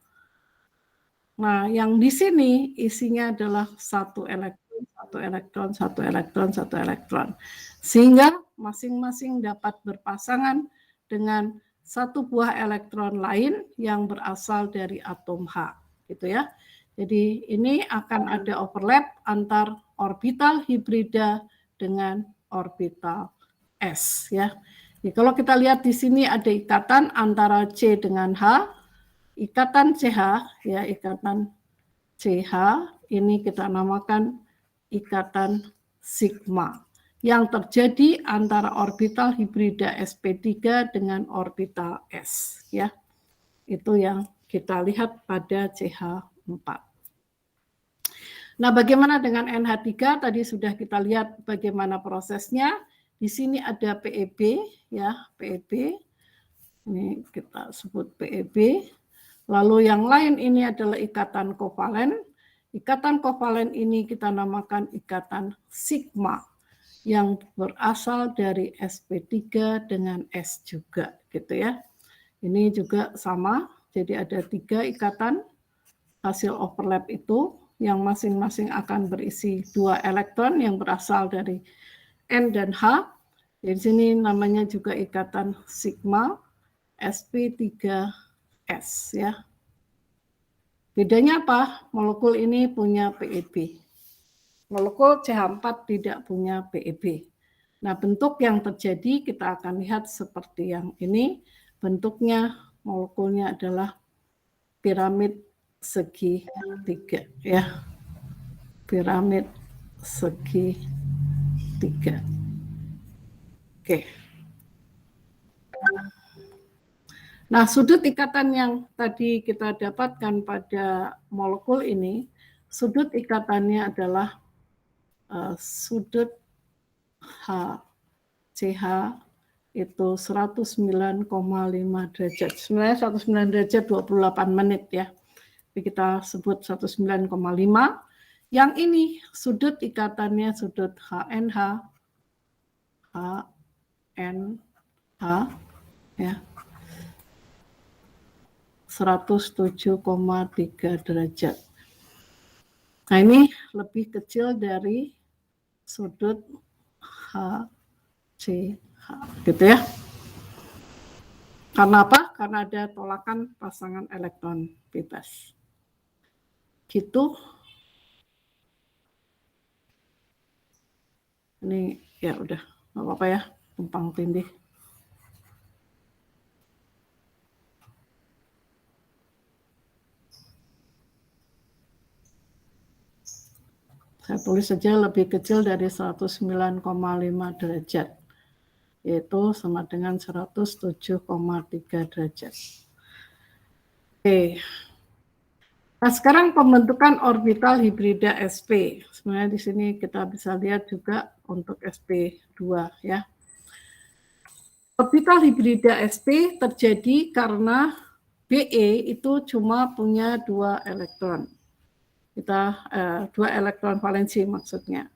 Nah, yang di sini isinya adalah 1 elektron, 1 elektron, 1 elektron, 1 elektron. Sehingga masing-masing dapat berpasangan dengan 1 buah elektron lain yang berasal dari atom H, gitu ya. Jadi ini akan ada overlap antar orbital hibrida dengan orbital S ya. Jadi kalau kita lihat di sini ada ikatan antara C dengan H, ikatan CH ya, ikatan CH ini kita namakan ikatan sigma yang terjadi antara orbital hibrida SP3 dengan orbital S ya. Itu yang kita lihat pada CH4. Nah, bagaimana dengan NH3? Tadi sudah kita lihat bagaimana prosesnya. Di sini ada PEB ya, PEB. Ini kita sebut PEB. Lalu yang lain ini adalah ikatan kovalen. Ikatan kovalen ini kita namakan ikatan sigma yang berasal dari SP3 dengan S juga gitu ya. Ini juga sama. Jadi ada 3 ikatan hasil overlap itu yang masing-masing akan berisi 2 elektron yang berasal dari N dan H. Di sini namanya juga ikatan sigma sp3s ya. Bedanya apa? Molekul ini punya PEB. Molekul CH4 tidak punya PEB. Nah, bentuk yang terjadi kita akan lihat seperti yang ini. Bentuknya molekulnya adalah piramid segi 3 ya. Piramid segi 3. Oke. Nah, sudut ikatan yang tadi kita dapatkan pada molekul ini, sudut ikatannya adalah sudut CH itu 109,5 derajat. Sebenarnya 109 derajat 28 menit ya. Tapi kita sebut 109,5. Yang ini sudut ikatannya sudut HNH, HNH ya. 107,3 derajat. Nah, ini lebih kecil dari sudut HCH gitu ya. Karena apa? Karena ada tolakan pasangan elektron bebas. Gitu. Ini ya udah, nggak apa-apa ya, tumpang tindih. Saya tulis saja lebih kecil dari 109,5 derajat, yaitu sama dengan 107,3 derajat. Oke. Nah, sekarang pembentukan orbital hibrida sp. Sebenarnya di sini kita bisa lihat juga untuk sp2 ya. Orbital hibrida sp terjadi karena Be itu cuma punya 2 elektron. Kita 2 elektron valensi maksudnya.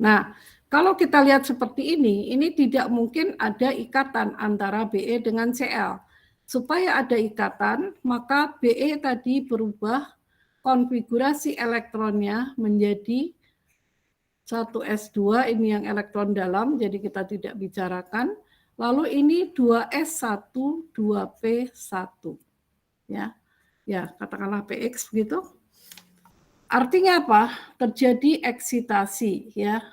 Nah, kalau kita lihat seperti ini tidak mungkin ada ikatan antara Be dengan Cl. Supaya ada ikatan, maka Be tadi berubah konfigurasi elektronnya menjadi 1s2 ini yang elektron dalam, jadi kita tidak bicarakan. Lalu ini 2s1, 2p1. Ya. Ya, katakanlah px begitu. Artinya apa? Terjadi eksitasi ya.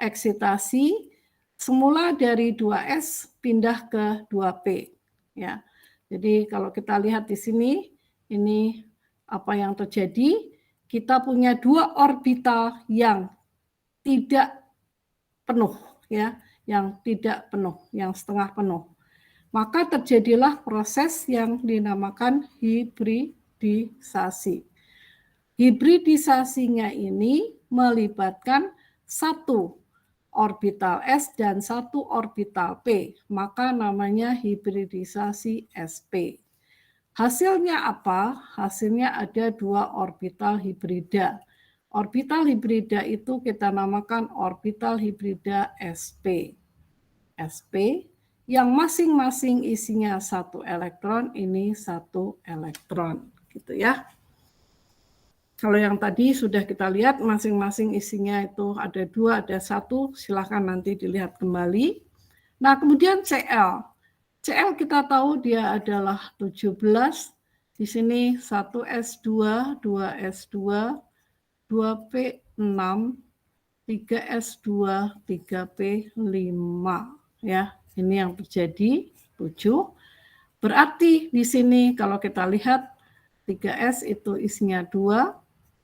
Eksitasi semula dari 2s pindah ke 2p ya. Jadi kalau kita lihat di sini ini apa yang terjadi? Kita punya dua orbital yang tidak penuh ya, yang tidak penuh, yang setengah penuh. Maka terjadilah proses yang dinamakan hibridisasi. Hibridisasinya ini melibatkan satu orbital S dan satu orbital P, maka namanya hibridisasi sp. Hasilnya apa? Hasilnya ada dua orbital hibrida. Orbital hibrida itu kita namakan orbital hibrida sp. sp yang masing-masing isinya satu elektron, ini satu elektron, gitu ya. Kalau yang tadi sudah kita lihat masing-masing isinya itu ada dua, ada satu, silahkan nanti dilihat kembali. Nah kemudian Cl. Cl kita tahu dia adalah 17, di sini 1s2, 2s2, 2p6, 3s2, 3p5 ya. Ini yang terjadi 7. Berarti di sini kalau kita lihat 3s itu isinya 2,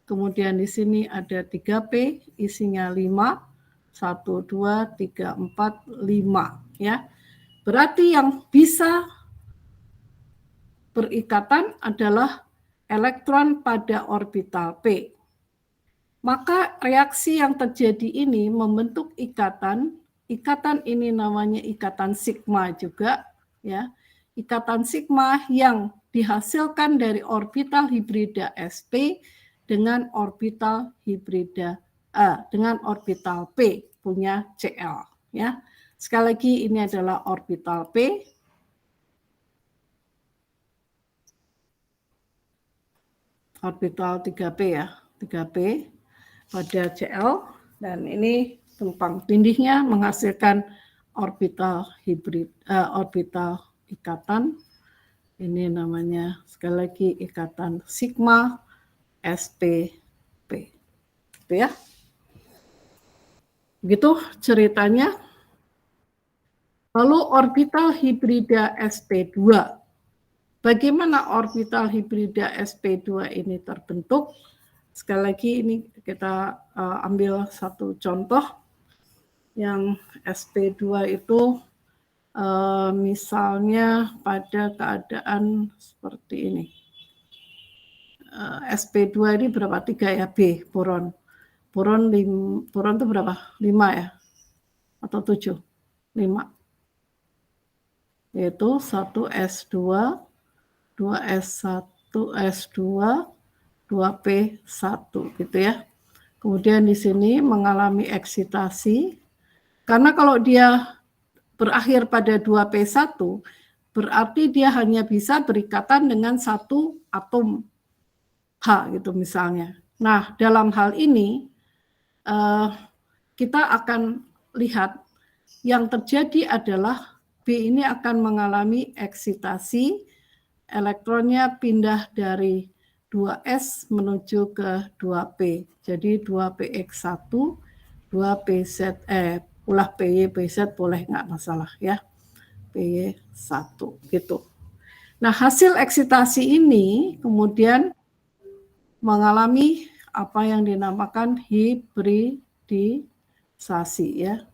kemudian di sini ada 3p isinya 5, 1, 2, 3, 4, 5 ya. Berarti yang bisa berikatan adalah elektron pada orbital p. Maka reaksi yang terjadi ini membentuk ikatan. Ikatan ini namanya ikatan sigma juga ya. Ikatan sigma yang dihasilkan dari orbital hibrida sp dengan orbital hibrida dengan orbital p punya Cl ya. Sekali lagi ini adalah orbital p. Orbital 3p ya, 3p pada Cl, dan ini tumpang tindihnya menghasilkan orbital hibrid, orbital ikatan. Ini namanya sekali lagi ikatan sigma spp, gitu ya. Begitu ceritanya. Lalu orbital hibrida sp2. Bagaimana orbital hibrida sp2 ini terbentuk? Sekali lagi ini kita ambil satu contoh yang sp2 itu misalnya pada keadaan seperti ini. sp2 ini berapa? 3 ya, B, boron. Boron itu berapa? 5 ya? Atau 7? 5. Yaitu 1s2, 2s1, s2, 2p1 gitu ya. Kemudian di sini mengalami eksitasi. Karena kalau dia berakhir pada 2p1, berarti dia hanya bisa berikatan dengan satu atom H gitu misalnya. Nah, dalam hal ini kita akan lihat yang terjadi adalah B ini akan mengalami eksitasi, elektronnya pindah dari 2s menuju ke 2p. Jadi 2px1, 2pz, ulah py, pz boleh nggak masalah ya. py1 gitu. Nah, hasil eksitasi ini kemudian mengalami apa yang dinamakan hibridisasi ya.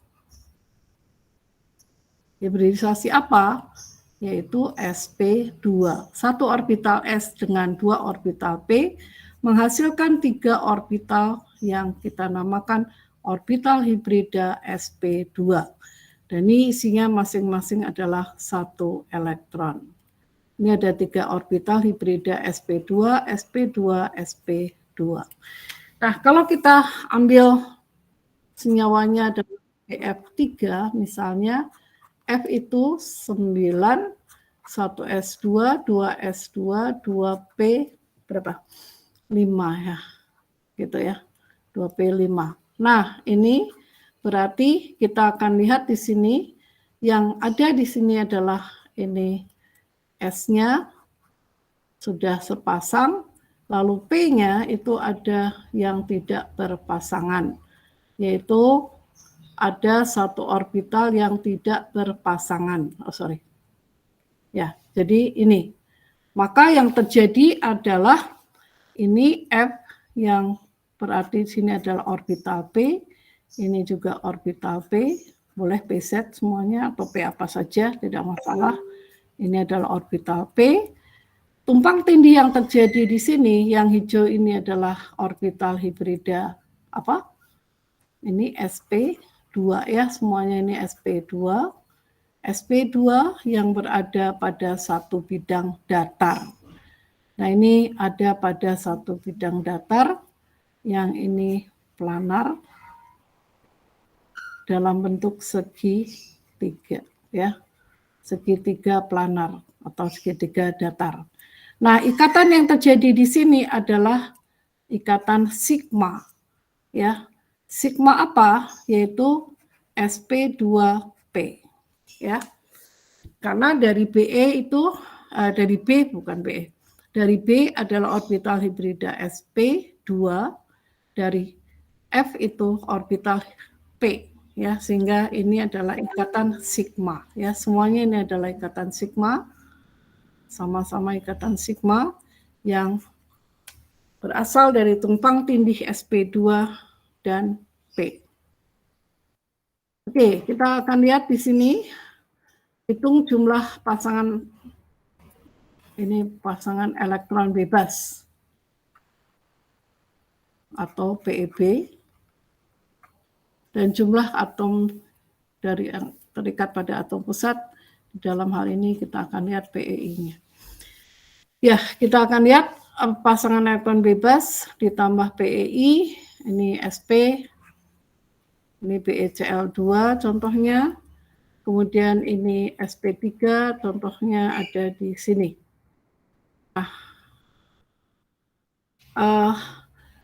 Hibridisasi apa? Yaitu sp2. Satu orbital S dengan dua orbital P menghasilkan 3 orbital yang kita namakan orbital hibrida sp2. Dan ini isinya masing-masing adalah 1 elektron. Ini ada 3 orbital hibrida sp2, sp2, sp2. Nah, kalau kita ambil senyawanya adalah F3 misalnya, F itu 9, 1s2, 2s2, 2p berapa? 5 ya. Gitu ya. 2p5 Nah, ini berarti kita akan lihat di sini, yang ada di sini adalah ini S-nya sudah sepasang, lalu P-nya itu ada yang tidak berpasangan, yaitu ada satu orbital yang tidak berpasangan. Ya, jadi ini. Maka yang terjadi adalah ini F yang berarti sini adalah orbital P, ini juga orbital P, boleh PZ semuanya atau P apa saja, tidak masalah. Ini adalah orbital P. Tumpang tindih yang terjadi di sini, yang hijau ini adalah orbital hibrida apa? Ini sp2 ya, semuanya ini sp2. sp2 yang berada pada satu bidang datar. Nah, ini ada pada satu bidang datar, yang ini planar dalam bentuk segitiga ya. Segitiga planar atau segitiga datar. Nah, ikatan yang terjadi di sini adalah ikatan sigma ya. Sigma apa? Yaitu sp2p ya. Karena dari BE itu dari B bukan BE. Dari B adalah orbital hibrida sp2, dari F itu orbital P ya, sehingga ini adalah ikatan sigma ya. Semuanya ini adalah ikatan sigma, sama-sama ikatan sigma yang berasal dari tumpang tindih sp2 dan P. Oke, kita akan lihat di sini, hitung jumlah pasangan, ini pasangan elektron bebas atau PeB, dan jumlah atom dari yang terikat pada atom pusat. Dalam hal ini kita akan lihat PeI-nya. Ya, kita akan lihat pasangan elektron bebas ditambah PeI, ini Sp, ini BeCl2 contohnya, kemudian ini Sp3 contohnya ada di sini.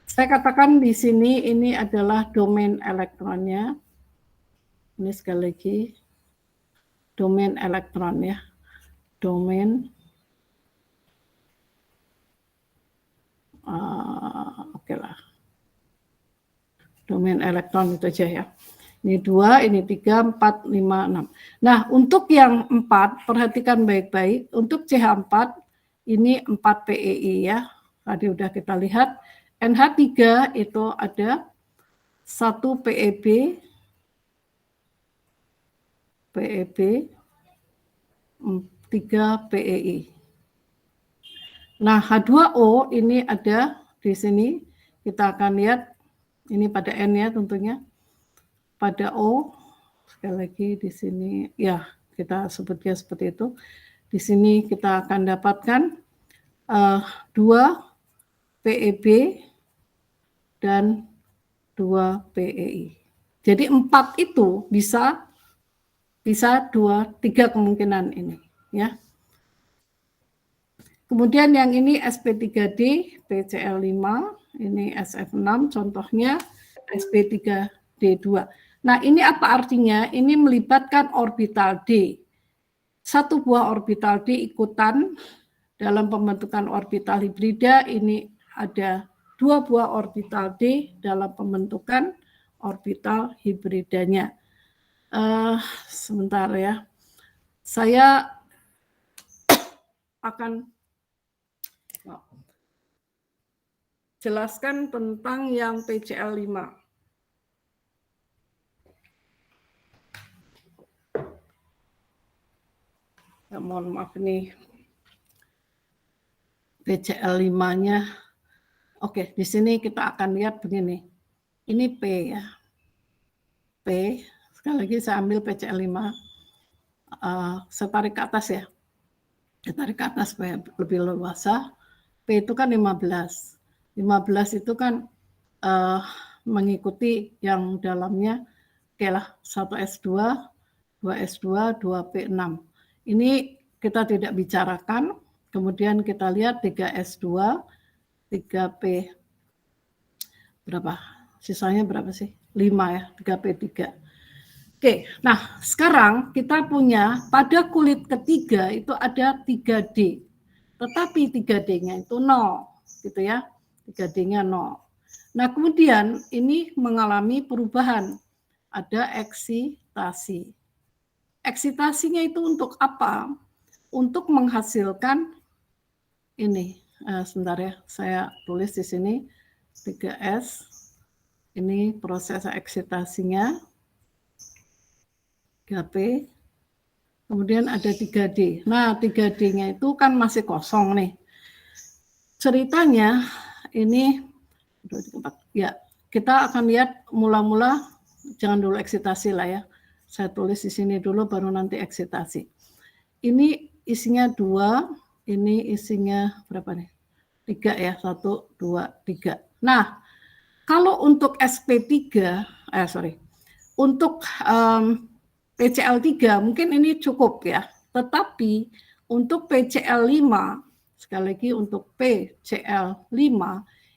Saya katakan di sini ini adalah domain elektronnya. Ini sekali lagi domain elektron ya. Domain oke lah. Domain elektron itu aja ya. Ini 2, ini 3, 4, 5, 6. Nah, untuk yang 4, perhatikan baik-baik. Untuk CH4, ini 4 PeI ya. Tadi udah kita lihat. NH3 itu ada 1 PeB, 3 PeI. Nah, H2O ini ada di sini. Kita akan lihat ini pada N ya tentunya. Pada O, sekali lagi di sini, ya kita sebutnya seperti itu. Di sini kita akan dapatkan 2 PeB dan 2 PeI. Jadi 4 itu bisa 3 kemungkinan ini ya. Kemudian yang ini sp3d, PCl5, ini SF6 contohnya, sp3d2. Nah, ini apa artinya? Ini melibatkan orbital D. Satu buah orbital D ikutan dalam pembentukan orbital hibrida. Ini ada 2 buah orbital D dalam pembentukan orbital hibridanya. Sebentar ya. Saya akan jelaskan tentang yang PCl5. Ya, mohon maaf nih. PCl5-nya. Oke, di sini kita akan lihat begini. Ini P ya. P, sekali lagi saya ambil PCl5. Saya tarik ke atas ya. Saya tarik ke atas supaya lebih leluasa. P itu kan 15. 15 itu kan mengikuti yang dalamnya, oke lah, 1s2, 2s2, 2p6. Ini kita tidak bicarakan. Kemudian kita lihat 3s2, 3p berapa? Sisanya berapa sih? ya, 3p3. Oke, nah sekarang kita punya pada kulit ketiga itu ada 3D. Tetapi 3D-nya itu 0, gitu ya. 3D-nya 0. Nah, kemudian ini mengalami perubahan. Ada eksitasi. Eksitasinya itu untuk apa? Untuk menghasilkan ini. Sebentar ya, saya tulis di sini 3S. Ini proses eksitasinya. 3P. Kemudian ada 3D. Nah, 3D-nya itu kan masih kosong nih. Ceritanya ini, ya kita akan lihat mula-mula, jangan dulu eksitasi lah ya. Saya tulis di sini dulu, baru nanti eksitasi. Ini isinya 2, ini isinya berapa nih? 3 ya, 1, 2, 3. Nah, kalau untuk SP3, untuk PCl3 mungkin ini cukup ya, tetapi untuk PCl5, sekali lagi untuk PCl5,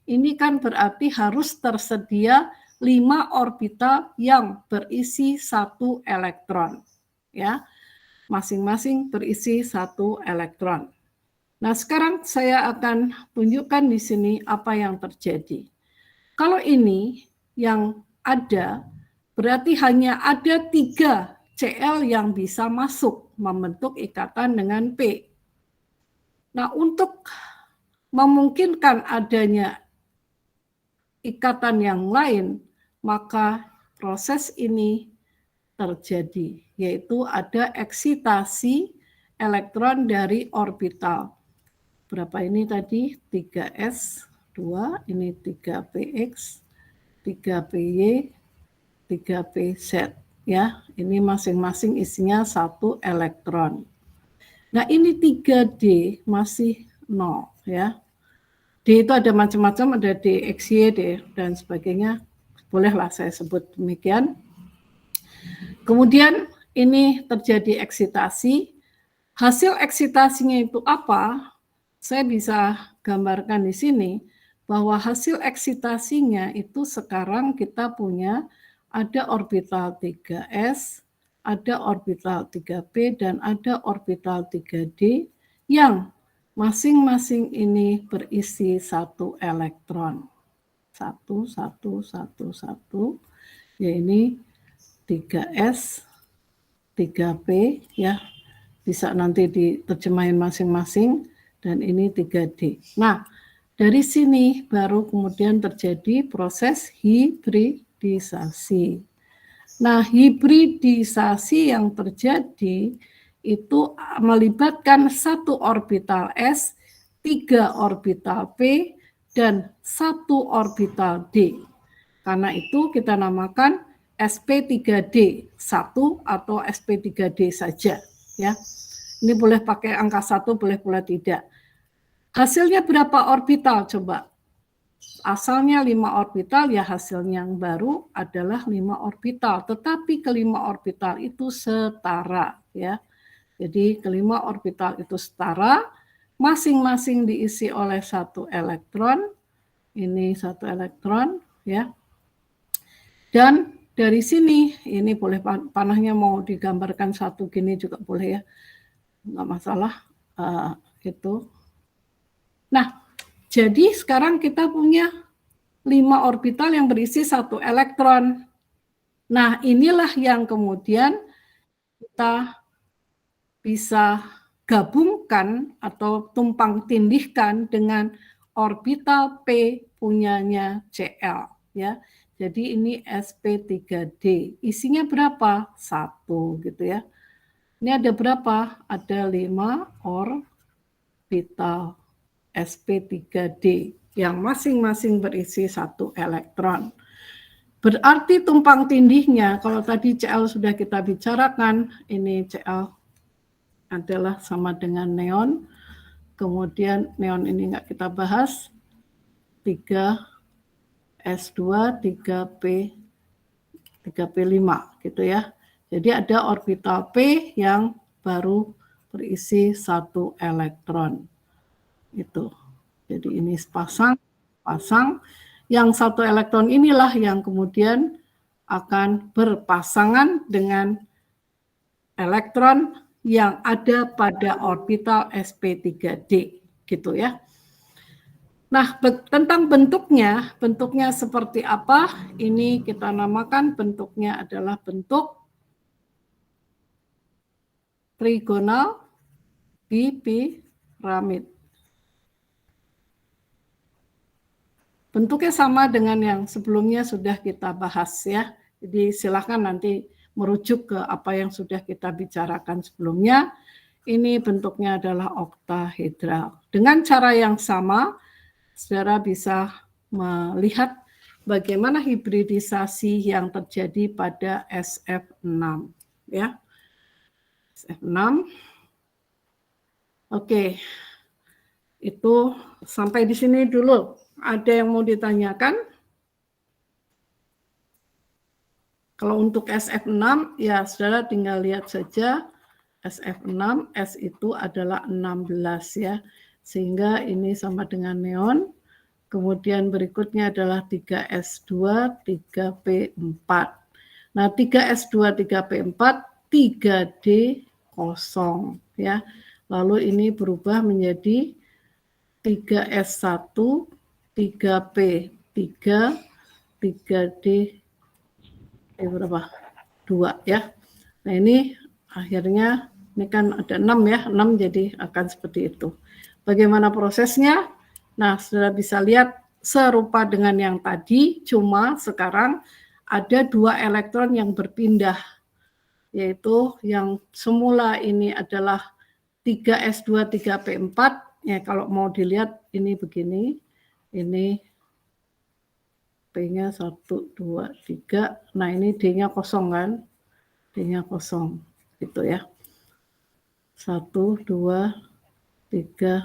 ini kan berarti harus tersedia 5 orbital yang berisi 1 elektron. Ya, masing-masing berisi 1 elektron. Nah, sekarang saya akan tunjukkan di sini apa yang terjadi. Kalau ini yang ada, berarti hanya ada 3 Cl yang bisa masuk membentuk ikatan dengan P. Nah, untuk memungkinkan adanya ikatan yang lain, maka proses ini terjadi, yaitu ada eksitasi elektron dari orbital. Berapa ini tadi? 3s2, ini 3px, 3py, 3pz. Ya, ini masing-masing isinya 1 elektron. Nah, ini 3D masih 0 ya. D itu ada macam-macam, ada DXY, D dan sebagainya. Bolehlah saya sebut demikian. Kemudian ini terjadi eksitasi. Hasil eksitasinya itu apa? Saya bisa gambarkan di sini bahwa hasil eksitasinya itu sekarang kita punya ada orbital 3s, ada orbital 3p, dan ada orbital 3d yang masing-masing ini berisi 1 elektron. 1, 1, 1, 1, ya ini 3s, 3p, ya bisa nanti diterjemahin masing-masing, dan ini 3d. Nah, dari sini baru kemudian terjadi proses hibridisasi. Nah, hibridisasi yang terjadi itu melibatkan 1 orbital S, 3 orbital P, dan 1 orbital D. Karena itu kita namakan sp3d 1 atau sp3d saja. Ya, ini boleh pakai angka 1, boleh pula tidak. Hasilnya berapa orbital coba? Asalnya 5 orbital, ya hasilnya yang baru adalah 5 orbital. Tetapi kelima orbital itu setara, ya. Jadi kelima orbital itu setara, masing-masing diisi oleh 1 elektron. Ini 1 elektron, ya. Dan dari sini, ini boleh panahnya mau digambarkan 1 gini juga boleh ya, nggak masalah. Itu. Nah, jadi sekarang kita punya 5 orbital yang berisi 1 elektron. Nah, inilah yang kemudian kita bisa gabungkan atau tumpang tindihkan dengan orbital P punyanya Cl, ya. Jadi ini sp3d. Isinya berapa? 1 gitu ya. Ini ada berapa? Ada 5 orbital sp3d yang masing-masing berisi 1 elektron. Berarti tumpang tindihnya, kalau tadi Cl sudah kita bicarakan, ini Cl adalah sama dengan neon, kemudian neon ini nggak kita bahas, 3s2, 3p, 3p5 gitu ya. Jadi ada orbital P yang baru berisi 1 elektron. Itu. Jadi ini pasang. Yang 1 elektron inilah yang kemudian akan berpasangan dengan elektron yang ada pada orbital sp3d, gitu ya. Nah, tentang bentuknya seperti apa? Ini kita namakan bentuknya adalah bentuk trigonal bipiramid. Bentuknya sama dengan yang sebelumnya sudah kita bahas ya. Jadi silakan nanti merujuk ke apa yang sudah kita bicarakan sebelumnya. Ini bentuknya adalah oktahedral. Dengan cara yang sama, saudara bisa melihat bagaimana hibridisasi yang terjadi pada SF6 ya. SF6. Oke. Itu sampai di sini dulu. Ada yang mau ditanyakan? Kalau untuk SF6 ya saudara tinggal lihat saja SF6, S itu adalah 16 ya. Sehingga ini sama dengan neon. Kemudian berikutnya adalah 3S2, 3P4. Nah, 3S2, 3P4, 3D kosong ya. Lalu ini berubah menjadi 3S1, 3P3, 3D berapa? 2 ya. Nah, ini akhirnya ini kan ada 6 ya, 6 jadi akan seperti itu. Bagaimana prosesnya? Nah, sudah bisa lihat serupa dengan yang tadi, cuma sekarang ada 2 elektron yang berpindah, yaitu yang semula ini adalah 3S2, 3P4, ya kalau mau dilihat ini begini, ini P-nya 1, 2, 3, nah ini D-nya kosong kan, D-nya kosong, gitu ya. 1, 2, 3,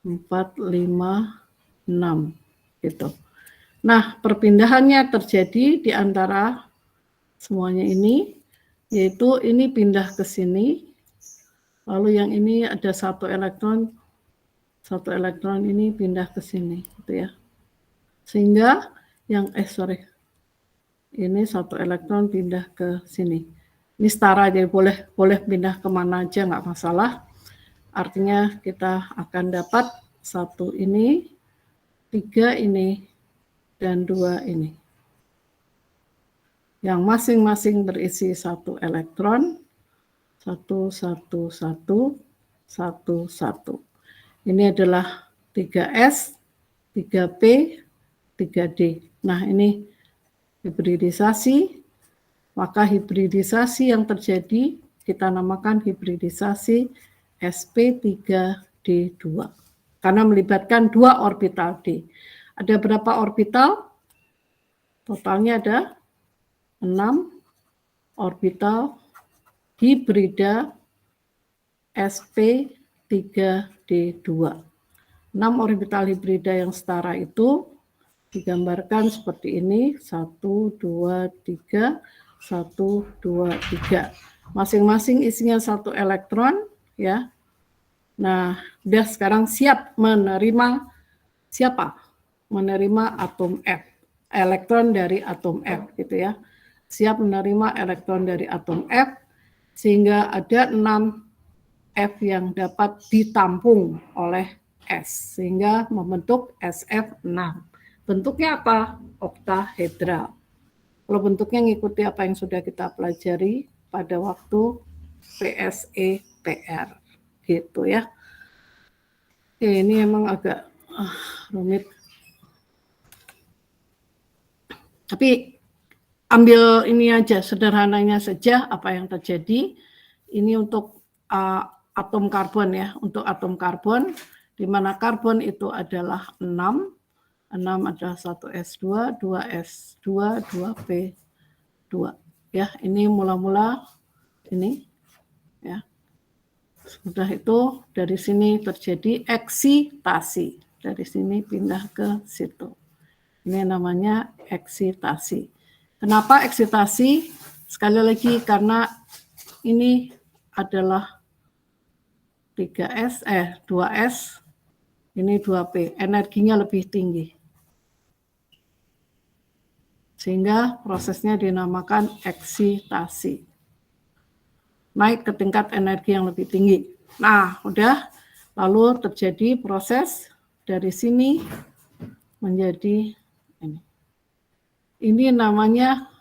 4, 5, 6 gitu. Nah, perpindahannya terjadi di antara semuanya ini, yaitu ini pindah ke sini, lalu yang ini ada satu elektron ini pindah ke sini, gitu ya. Sehingga yang ini satu elektron pindah ke sini. Ini setara, jadi boleh pindah kemana aja nggak masalah. Artinya kita akan dapat 1 ini, 3 ini, dan 2 ini. Yang masing-masing berisi 1 elektron, 1, 1, 1, 1, 1. Ini adalah 3S, 3P, 3D. Nah, ini hibridisasi, maka hibridisasi yang terjadi kita namakan hibridisasi sp3d2 karena melibatkan 2 orbital d. Ada berapa orbital? Totalnya ada 6 orbital hibrida sp3d2. 6 orbital hibrida yang setara itu digambarkan seperti ini, 1, 2, 3, 1, 2, 3. Masing-masing isinya 1 elektron ya. Nah, udah sekarang siap menerima siapa? Menerima atom F, elektron dari atom F gitu ya. Siap menerima elektron dari atom F sehingga ada 6 F yang dapat ditampung oleh S sehingga membentuk SF6. Bentuknya apa? Oktahedral. Kalau bentuknya ngikuti apa yang sudah kita pelajari pada waktu PSE-PR. Gitu ya. Ini emang agak rumit. Tapi ambil ini aja, sederhananya saja apa yang terjadi. Ini untuk atom karbon ya, untuk atom karbon, di mana karbon itu adalah 6 adalah 1s2, 2s2, 2p2. Ya, ini mula-mula ini ya. Sudah itu dari sini terjadi eksitasi. Dari sini pindah ke situ. Ini namanya eksitasi. Kenapa eksitasi? Sekali lagi karena ini adalah 2S, ini 2P. Energinya lebih tinggi. sehingga prosesnya dinamakan eksitasi. Naik ke tingkat energi yang lebih tinggi. Nah, udah, lalu terjadi proses dari sini menjadi ini. Ini namanya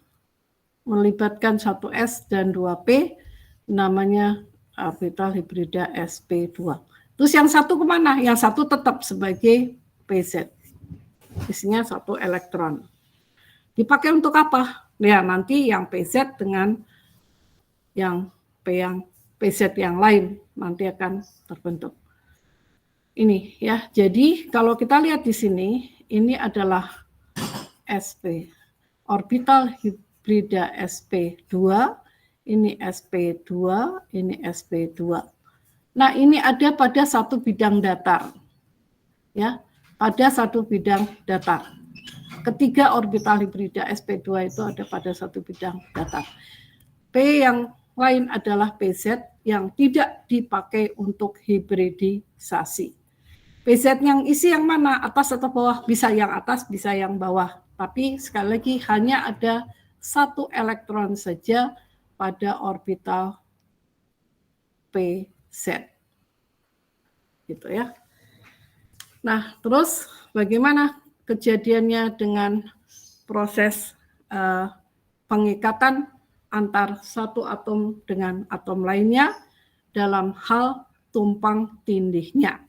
melibatkan 1s dan 2p, namanya orbital hibrida sp2. Terus yang satu kemana? Yang satu tetap sebagai pz. Isinya 1 elektron. Dipakai untuk apa? Ya, nanti yang pz dengan yang pz yang lain nanti akan terbentuk. Ini ya. Jadi kalau kita lihat di sini, ini adalah sp. Orbital hibrida sp2, ini sp2, ini sp2. Nah, ini ada pada satu bidang datar. Ya, pada satu bidang datar. Ketiga orbital hibrida sp2 itu ada pada satu bidang datar. P yang lain adalah pz yang tidak dipakai untuk hibridisasi. PZ yang isi yang mana? Atas atau bawah? Bisa yang atas, bisa yang bawah. Tapi sekali lagi hanya ada 1 elektron saja pada orbital PZ. Gitu ya. Nah, terus bagaimana kejadiannya dengan proses pengikatan antar satu atom dengan atom lainnya dalam hal tumpang tindihnya.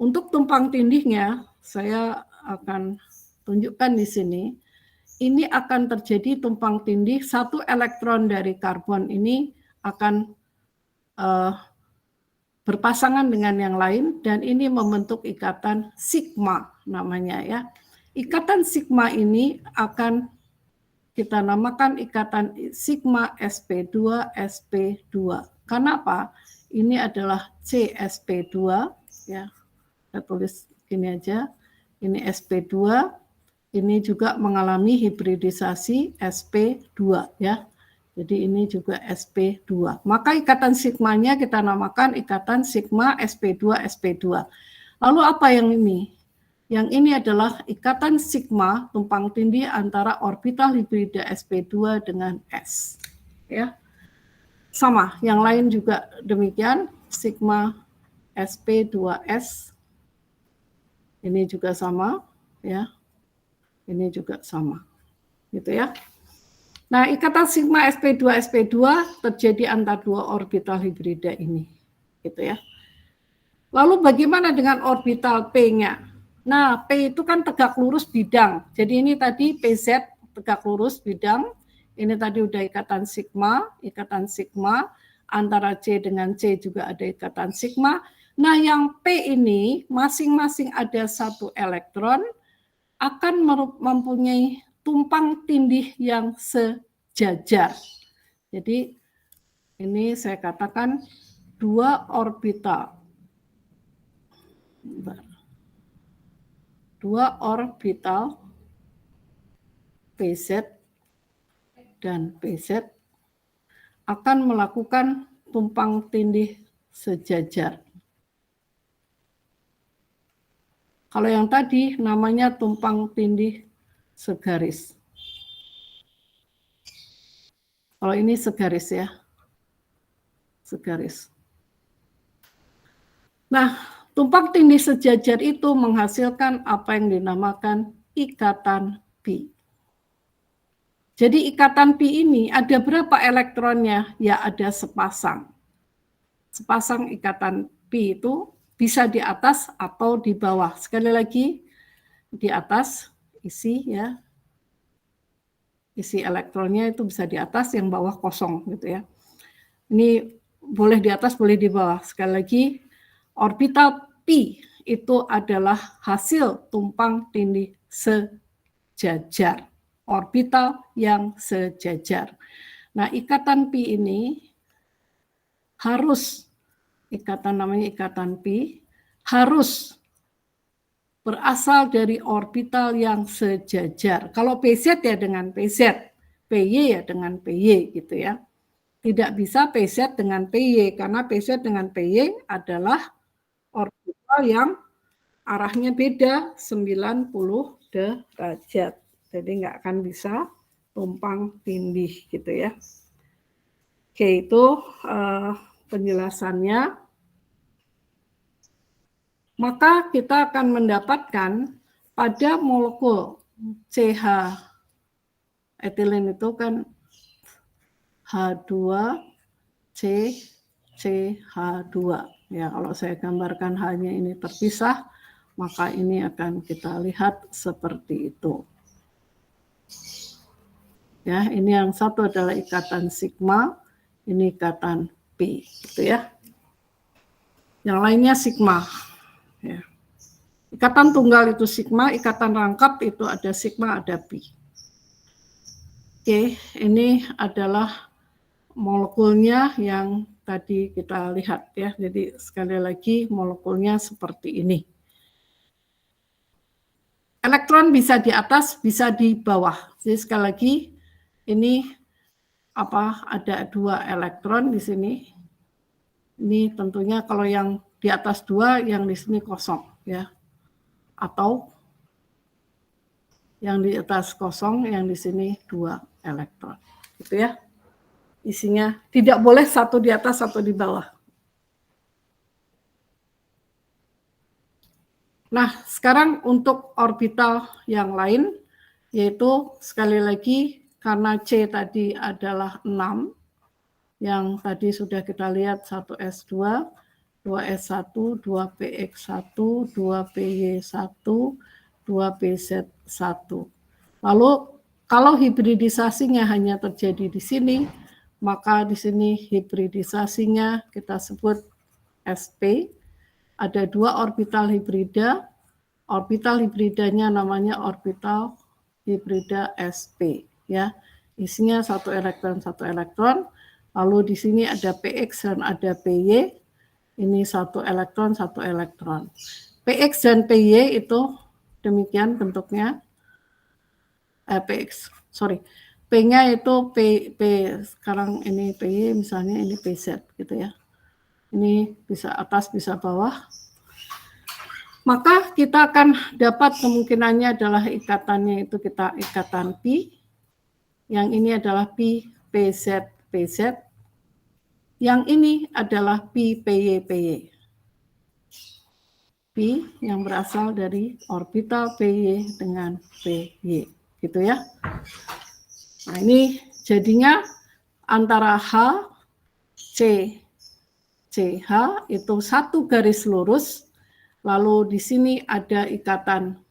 Untuk tumpang tindihnya, saya akan tunjukkan di sini. Ini akan terjadi tumpang tindih, 1 elektron dari karbon ini akan berpasangan dengan yang lain, dan ini membentuk ikatan sigma namanya ya. Ikatan sigma ini akan kita namakan ikatan sigma sp2 sp2. Kenapa? Ini adalah CsP2 ya. Saya tulis gini aja. Ini sp2, ini juga mengalami hibridisasi sp2 ya. Jadi ini juga sp2. Maka ikatan sigmanya kita namakan ikatan sigma sp2 sp2. Lalu apa yang ini? Yang ini adalah ikatan sigma tumpang tindih antara orbital hibrida sp2 dengan s. Ya. Sama, yang lain juga demikian, sigma sp2s. Ini juga sama, ya. Ini juga sama. Gitu ya. Nah, ikatan sigma sp2 sp2 terjadi antara 2 orbital hibrida ini. Gitu ya. Lalu bagaimana dengan orbital P-nya? Nah, P itu kan tegak lurus bidang. Jadi ini tadi PZ tegak lurus bidang. Ini tadi udah ikatan sigma antara C dengan C juga ada ikatan sigma. Nah, yang P ini masing-masing ada 1 elektron akan mempunyai tumpang tindih yang sejajar. Jadi ini saya katakan 2 orbital. 2 orbital PZ dan PZ akan melakukan tumpang tindih sejajar. Kalau yang tadi namanya tumpang tindih segaris. Kalau ini segaris ya. Segaris. Nah, tumpang tindih sejajar itu menghasilkan apa yang dinamakan ikatan pi. Jadi ikatan pi ini ada berapa elektronnya? Ya ada sepasang. Sepasang ikatan pi itu bisa di atas atau di bawah. Sekali lagi, di atas isi ya. Isi elektronnya itu bisa di atas, yang bawah kosong gitu ya. Ini boleh di atas, boleh di bawah. Sekali lagi, orbital pi itu adalah hasil tumpang tindih sejajar. Orbital yang sejajar. Nah, ikatan pi ini harus, namanya ikatan pi, harus berasal dari orbital yang sejajar. Kalau PZ ya dengan PZ, PY ya dengan PY gitu ya. Tidak bisa PZ dengan PY, karena PZ dengan PY adalah orbital yang arahnya beda 90 derajat. Jadi nggak akan bisa tumpang tindih gitu ya. Oke, itu penjelasannya. Maka kita akan mendapatkan pada molekul CH etilen itu kan H2C CH2. Ya, kalau saya gambarkan hanya ini terpisah, maka ini akan kita lihat seperti itu. Ya, ini yang satu adalah ikatan sigma, ini ikatan P, gitu ya. Yang lainnya sigma. Ya. Ikatan tunggal itu sigma, ikatan rangkap itu ada sigma, ada pi. Oke, ini adalah molekulnya yang tadi kita lihat ya. Jadi sekali lagi molekulnya seperti ini. Elektron bisa di atas, bisa di bawah. Jadi sekali lagi ini ada 2 elektron di sini. Ini tentunya kalau yang di atas 2, yang di sini kosong ya. Atau yang di atas kosong, yang di sini 2 elektron. Gitu ya. Isinya tidak boleh satu di atas, satu di bawah. Nah, sekarang untuk orbital yang lain, yaitu sekali lagi karena C tadi adalah 6, yang tadi sudah kita lihat 1s2, 2s1, 2px1, 2py1, 2pz1. Lalu kalau hibridisasinya hanya terjadi di sini, maka di sini hibridisasinya kita sebut sp. Ada 2 orbital hibrida. Orbital hibridanya namanya orbital hibrida sp. Ya, isinya 1 elektron 1 elektron. Lalu di sini ada px dan ada py. Ini 1 elektron 1 elektron. Px dan py itu demikian bentuknya. P-nya itu P sekarang ini py, misalnya ini pz gitu ya. Ini bisa atas, bisa bawah. Maka kita akan dapat kemungkinannya adalah ikatannya itu kita ikatan pi. Yang ini adalah pi pz pz. Yang ini adalah pi py py. Pi yang berasal dari orbital py dengan py, gitu ya. Nah, ini jadinya antara H, C, CH itu 1 garis lurus, lalu di sini ada ikatan,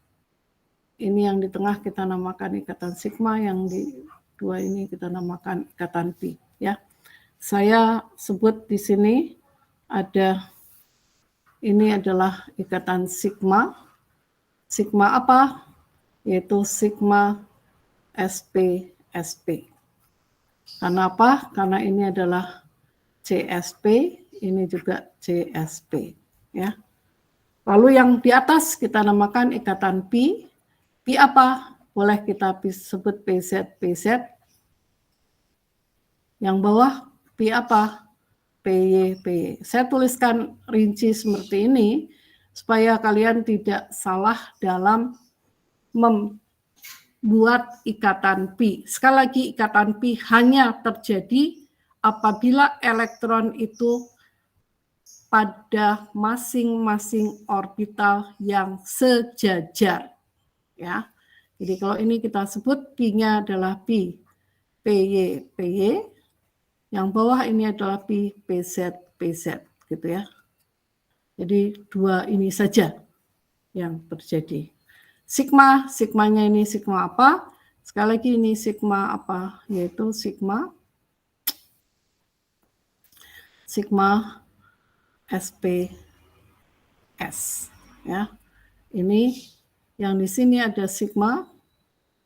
ini yang di tengah kita namakan ikatan sigma, yang di 2 ini kita namakan ikatan pi. Ya, saya sebut di sini ada, ini adalah ikatan sigma. Sigma apa? Yaitu sigma sp. Karena apa? Karena ini adalah CSP, ini juga CSP, ya. Lalu yang di atas kita namakan ikatan pi. Pi apa? Boleh kita sebut PZ. Yang bawah pi apa? PY. Saya tuliskan rinci seperti ini supaya kalian tidak salah dalam membuat ikatan pi. Sekali lagi, ikatan pi hanya terjadi apabila elektron itu pada masing-masing orbital yang sejajar. Ya. Jadi kalau ini kita sebut pi-nya adalah pi py, yang bawah ini adalah pi pz, gitu ya. Jadi 2 ini saja yang terjadi. Sigmanya ini sigma apa? Sekali lagi ini sigma apa? Yaitu sigma SPS, ya. Ini yang di sini ada sigma,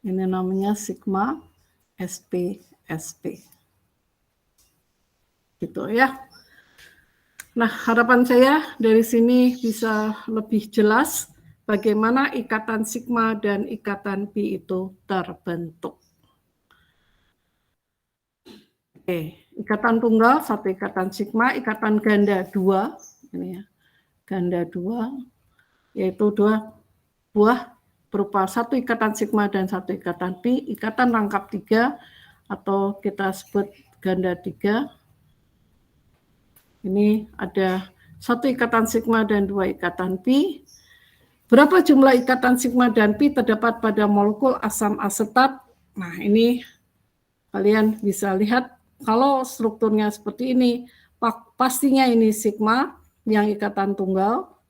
ini namanya sigma SP. Gitu ya. Nah, harapan saya dari sini bisa lebih jelas bagaimana ikatan sigma dan ikatan pi itu terbentuk. Oke. Ikatan tunggal 1 ikatan sigma, ikatan ganda 2, ini ya, ganda 2, yaitu 2 buah berupa satu ikatan sigma dan satu ikatan pi, ikatan rangkap 3 atau kita sebut ganda 3. Ini ada satu ikatan sigma dan 2 ikatan pi. Berapa jumlah ikatan sigma dan pi terdapat pada molekul asam asetat? Nah, ini kalian bisa lihat kalau strukturnya seperti ini, pastinya ini sigma yang ikatan tunggal,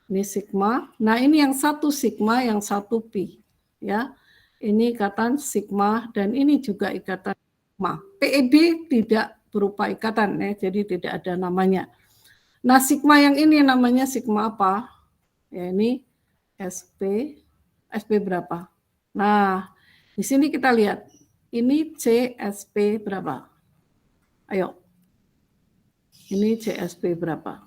ini sigma. Nah, ini yang satu sigma, yang satu pi, ya. Ini ikatan sigma dan ini juga ikatan sigma. PEB tidak berupa ikatan ya, jadi tidak ada namanya. Nah, sigma yang ini namanya sigma apa? Ya, ini SP berapa? Nah, di sini kita lihat, ini CSP berapa? Ayo, ini CSP berapa?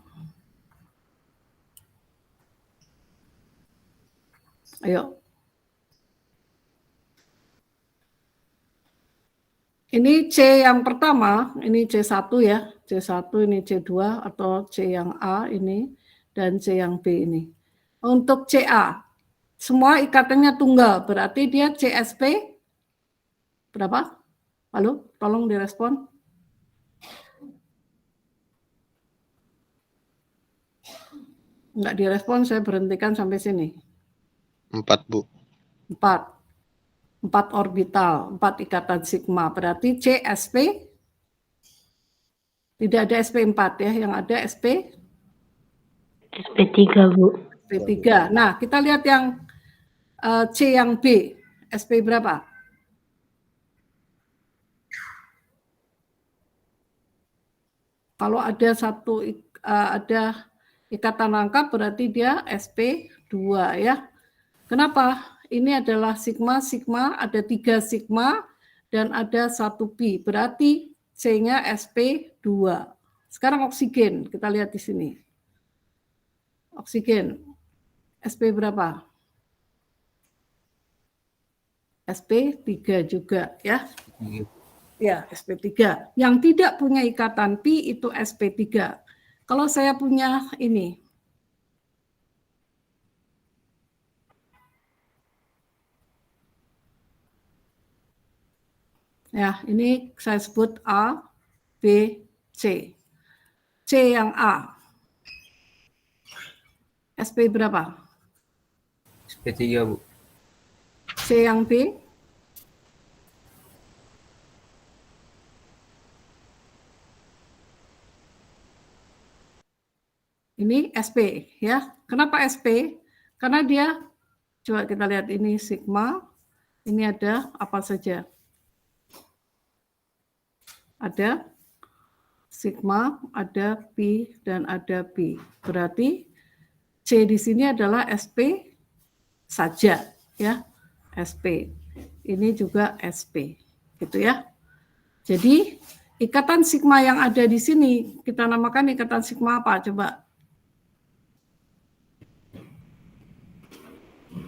Ayo. Ini C yang pertama, ini C1 ya, C1 ini C2 atau C yang A ini, dan C yang B ini. Untuk CA, semua ikatannya tunggal, berarti dia CSP berapa? Halo, tolong direspon. Enggak direspon, saya berhentikan sampai sini. 4, Bu. 4 orbital, 4 ikatan sigma, berarti CSP tidak ada SP4 ya, yang ada SP3, Bu. SP3. Nah, kita lihat yang C yang B, SP berapa? Kalau ada ada ikatan rangkap berarti dia SP2 ya. Kenapa? Ini adalah sigma, ada 3 sigma dan ada 1 pi. Berarti C-nya SP2. Sekarang oksigen, kita lihat di sini. Oksigen, SP berapa? SP3 juga ya. Ya, SP3. Yang tidak punya ikatan pi itu SP3. Kalau saya punya ini, ya, ini saya sebut A, B, C. C yang A. SP berapa? SP3, Bu. C yang B? Ini SP ya. Kenapa SP? Karena dia, coba kita lihat ini sigma, ini ada apa saja? Ada sigma, ada pi, dan ada pi. Berarti C di sini adalah SP saja ya. SP. Ini juga SP gitu ya. Jadi ikatan sigma yang ada di sini kita namakan ikatan sigma apa? Coba.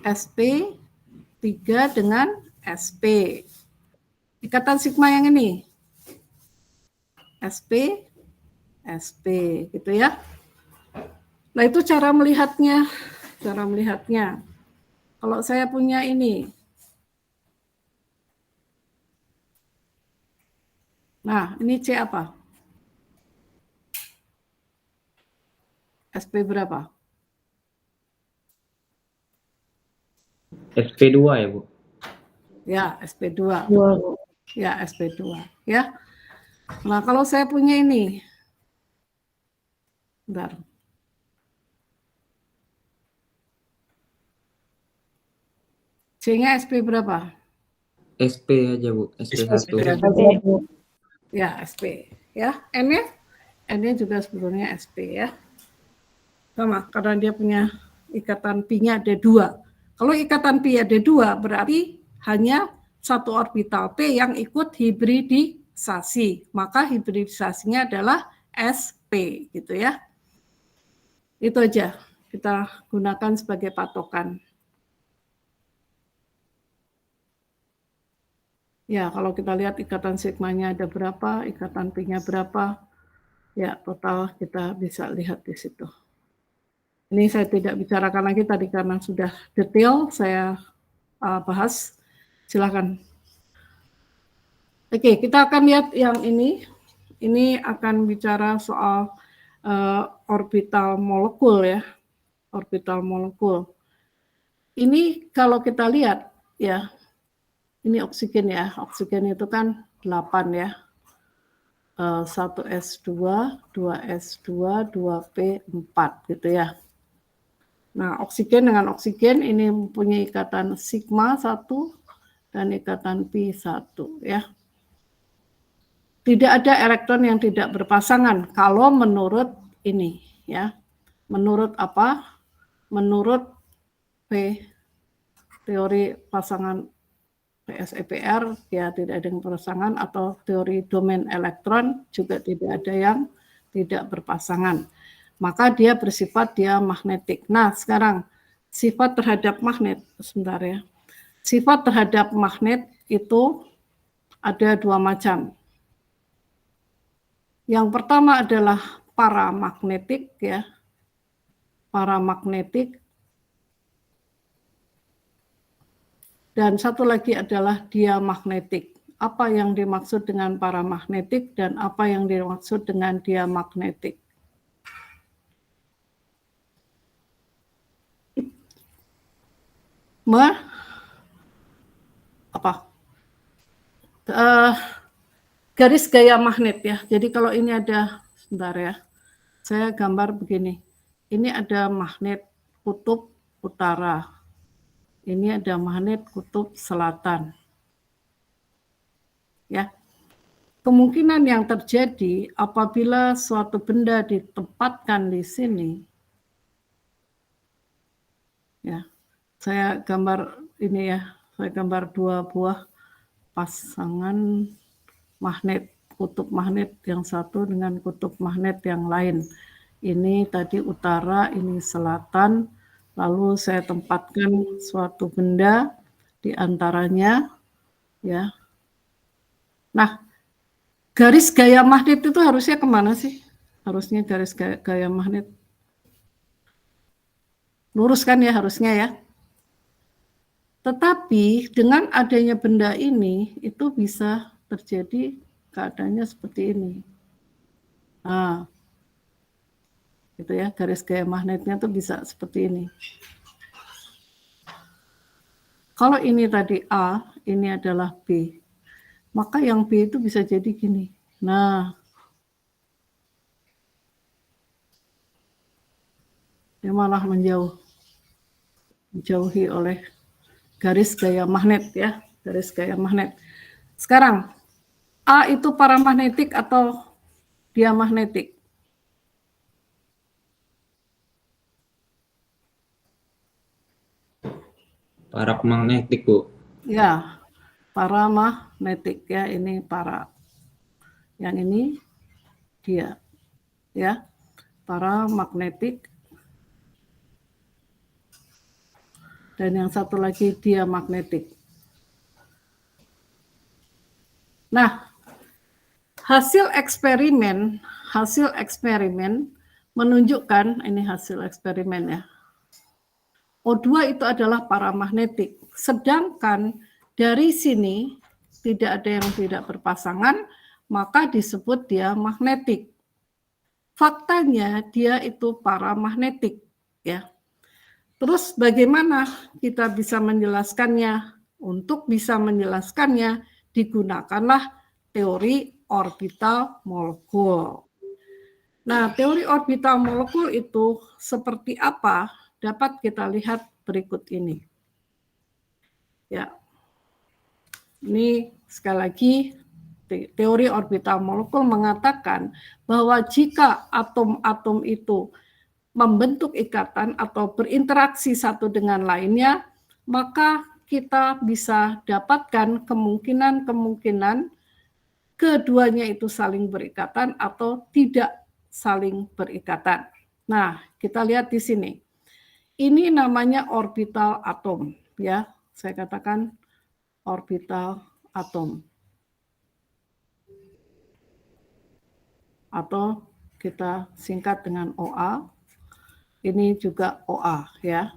SP3 dengan SP. Ikatan sigma yang ini. SP gitu ya. Nah, itu cara melihatnya. Kalau saya punya ini. Nah, ini C apa? SP berapa? SP2 ya, Bu? Ya, SP2. Ya, SP2. Ya. Nah, kalau saya punya ini. Bentar. C-nya SP berapa? SP aja, Bu. SP1. Ya, SP. Ya, N-nya? N-nya juga sebetulnya SP ya. Sama, karena dia punya ikatan pi-nya ada 2. Kalau ikatan pi ada 2, berarti hanya satu orbital P yang ikut hibridisasi. Maka hibridisasinya adalah SP gitu ya. Itu aja kita gunakan sebagai patokan. Ya, kalau kita lihat ikatan sigmanya ada berapa, ikatan pi-nya berapa, ya total kita bisa lihat di situ. Ini saya tidak bicarakan lagi tadi karena sudah detail, saya bahas. Silakan. Oke, kita akan lihat yang ini. Ini akan bicara soal orbital molekul ya. Orbital molekul. Ini kalau kita lihat ya, ini oksigen ya. Oksigen itu kan 8 ya. 1S2, 2S2, 2P4 gitu ya. Nah, oksigen dengan oksigen ini mempunyai ikatan sigma 1 dan ikatan pi 1 ya. Tidak ada elektron yang tidak berpasangan kalau menurut ini ya. Menurut apa? Menurut P teori pasangan PSEPR ya tidak ada yang berpasangan, atau teori domain elektron juga tidak ada yang tidak berpasangan. Maka dia bersifat dia magnetik. Nah, sekarang sifat terhadap magnet, sebentar ya. Sifat terhadap magnet itu ada 2 macam. Yang pertama adalah paramagnetik ya. Paramagnetik. Dan satu lagi adalah diamagnetik. Apa yang dimaksud dengan paramagnetik dan apa yang dimaksud dengan diamagnetik? Garis gaya magnet ya. Jadi kalau ini ada, sebentar ya, saya gambar begini. Ini ada magnet kutub utara. Ini ada magnet kutub selatan. Ya. Kemungkinan yang terjadi apabila suatu benda ditempatkan di sini. Ya. Saya gambar ini ya, saya gambar 2 buah pasangan magnet, kutub magnet yang satu dengan kutub magnet yang lain. Ini tadi utara, ini selatan. Lalu saya tempatkan suatu benda di antaranya ya. Nah, garis gaya magnet itu harusnya kemana sih? Harusnya garis gaya magnet lurus kan ya harusnya ya. Tetapi dengan adanya benda ini itu bisa terjadi keadaannya seperti ini. Nah, gitu ya, garis gaya magnetnya tuh bisa seperti ini. Kalau ini tadi A, ini adalah B, maka yang B itu bisa jadi gini. Nah, dia malah dijauhi oleh garis gaya magnet ya, garis gaya magnet. Sekarang, A itu paramagnetik atau diamagnetik? Paramagnetik, Bu. Ya, paramagnetik ya, ini para. Yang ini dia ya, paramagnetik. Dan yang satu lagi diamagnetik. Nah, hasil eksperimen menunjukkan, ini hasil eksperimen ya, O2 itu adalah paramagnetik. Sedangkan dari sini tidak ada yang tidak berpasangan, maka disebut dia magnetik. Faktanya dia itu paramagnetik ya. Terus bagaimana kita bisa menjelaskannya? Untuk bisa menjelaskannya digunakanlah teori orbital molekul. Nah, teori orbital molekul itu seperti apa? Dapat kita lihat berikut ini. Ya. Ini sekali lagi teori orbital molekul mengatakan bahwa jika atom-atom itu membentuk ikatan atau berinteraksi satu dengan lainnya, maka kita bisa dapatkan kemungkinan keduanya itu saling berikatan atau tidak saling berikatan. Nah, kita lihat di sini. Ini namanya orbital atom, ya. Saya katakan orbital atom. Atau kita singkat dengan OA. Ini juga OA, ya.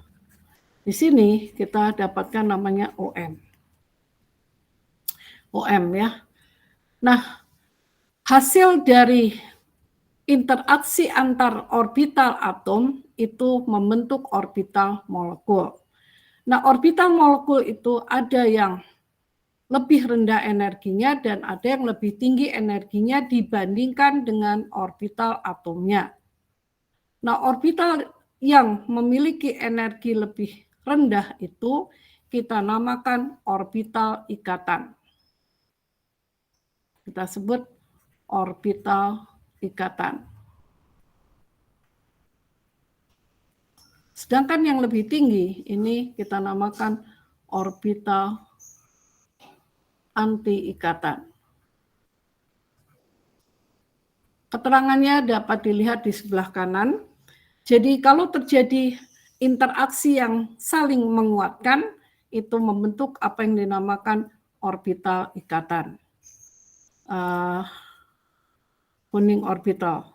Di sini kita dapatkan namanya OM. OM ya. Nah, hasil dari interaksi antar orbital atom itu membentuk orbital molekul. Nah, orbital molekul itu ada yang lebih rendah energinya dan ada yang lebih tinggi energinya dibandingkan dengan orbital atomnya. Nah, orbital yang memiliki energi lebih rendah itu kita namakan orbital ikatan. Kita sebut orbital ikatan. Sedangkan yang lebih tinggi ini kita namakan orbital anti-ikatan. Keterangannya dapat dilihat di sebelah kanan. Jadi kalau terjadi interaksi yang saling menguatkan, itu membentuk apa yang dinamakan orbital ikatan. Bonding orbital.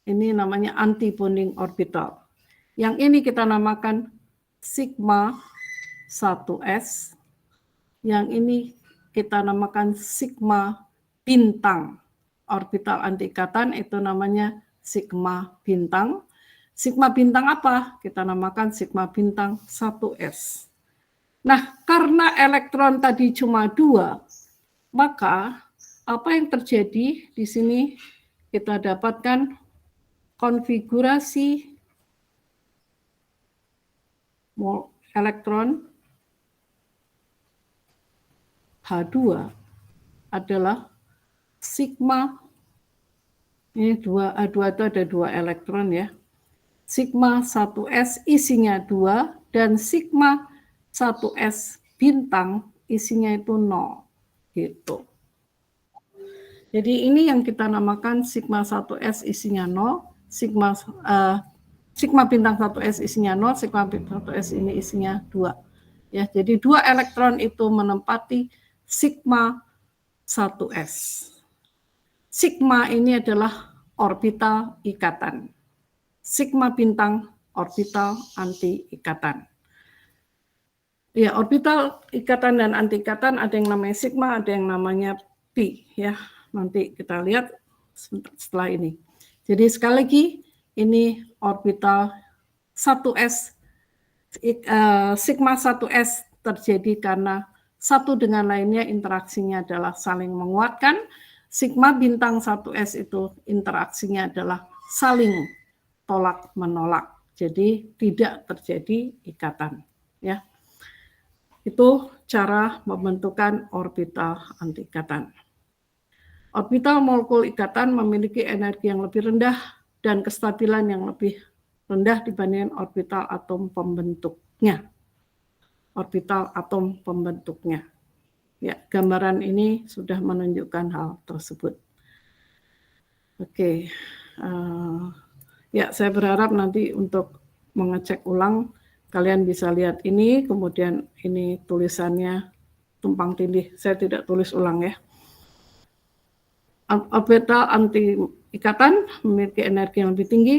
Ini namanya anti-bonding orbital. Yang ini kita namakan sigma 1s. Yang ini kita namakan sigma bintang. Orbital anti-ikatan itu namanya sigma bintang. Sigma bintang apa? Kita namakan sigma bintang 1s. Nah, karena elektron tadi cuma 2, maka apa yang terjadi di sini kita dapatkan konfigurasi elektron H2 adalah sigma, ini H2 itu ada 2 elektron ya, sigma 1s isinya 2 dan sigma 1s bintang isinya itu 0 gitu. Jadi ini yang kita namakan sigma 1s isinya 0, sigma bintang 1s isinya 0, sigma bintang 1s ini isinya 2. Ya, jadi 2 elektron itu menempati sigma 1s. Sigma ini adalah orbital ikatan. Sigma bintang orbital anti-ikatan. Ya, orbital ikatan dan anti-ikatan ada yang namanya sigma, ada yang namanya pi ya. Nanti kita lihat setelah ini. Jadi sekali lagi ini orbital 1s, sigma 1s terjadi karena satu dengan lainnya interaksinya adalah saling menguatkan. Sigma bintang 1s itu interaksinya adalah saling tolak menolak. Jadi tidak terjadi ikatan ya. Itu cara pembentukan orbital anti-ikatan. Orbital molekul ikatan memiliki energi yang lebih rendah dan kestabilan yang lebih rendah dibandingkan orbital atom pembentuknya. Orbital atom pembentuknya. Ya, gambaran ini sudah menunjukkan hal tersebut. Oke, ya saya berharap nanti untuk mengecek ulang kalian bisa lihat ini, kemudian ini tulisannya tumpang tindih. Saya tidak tulis ulang ya. Orbital anti-ikatan memiliki energi yang lebih tinggi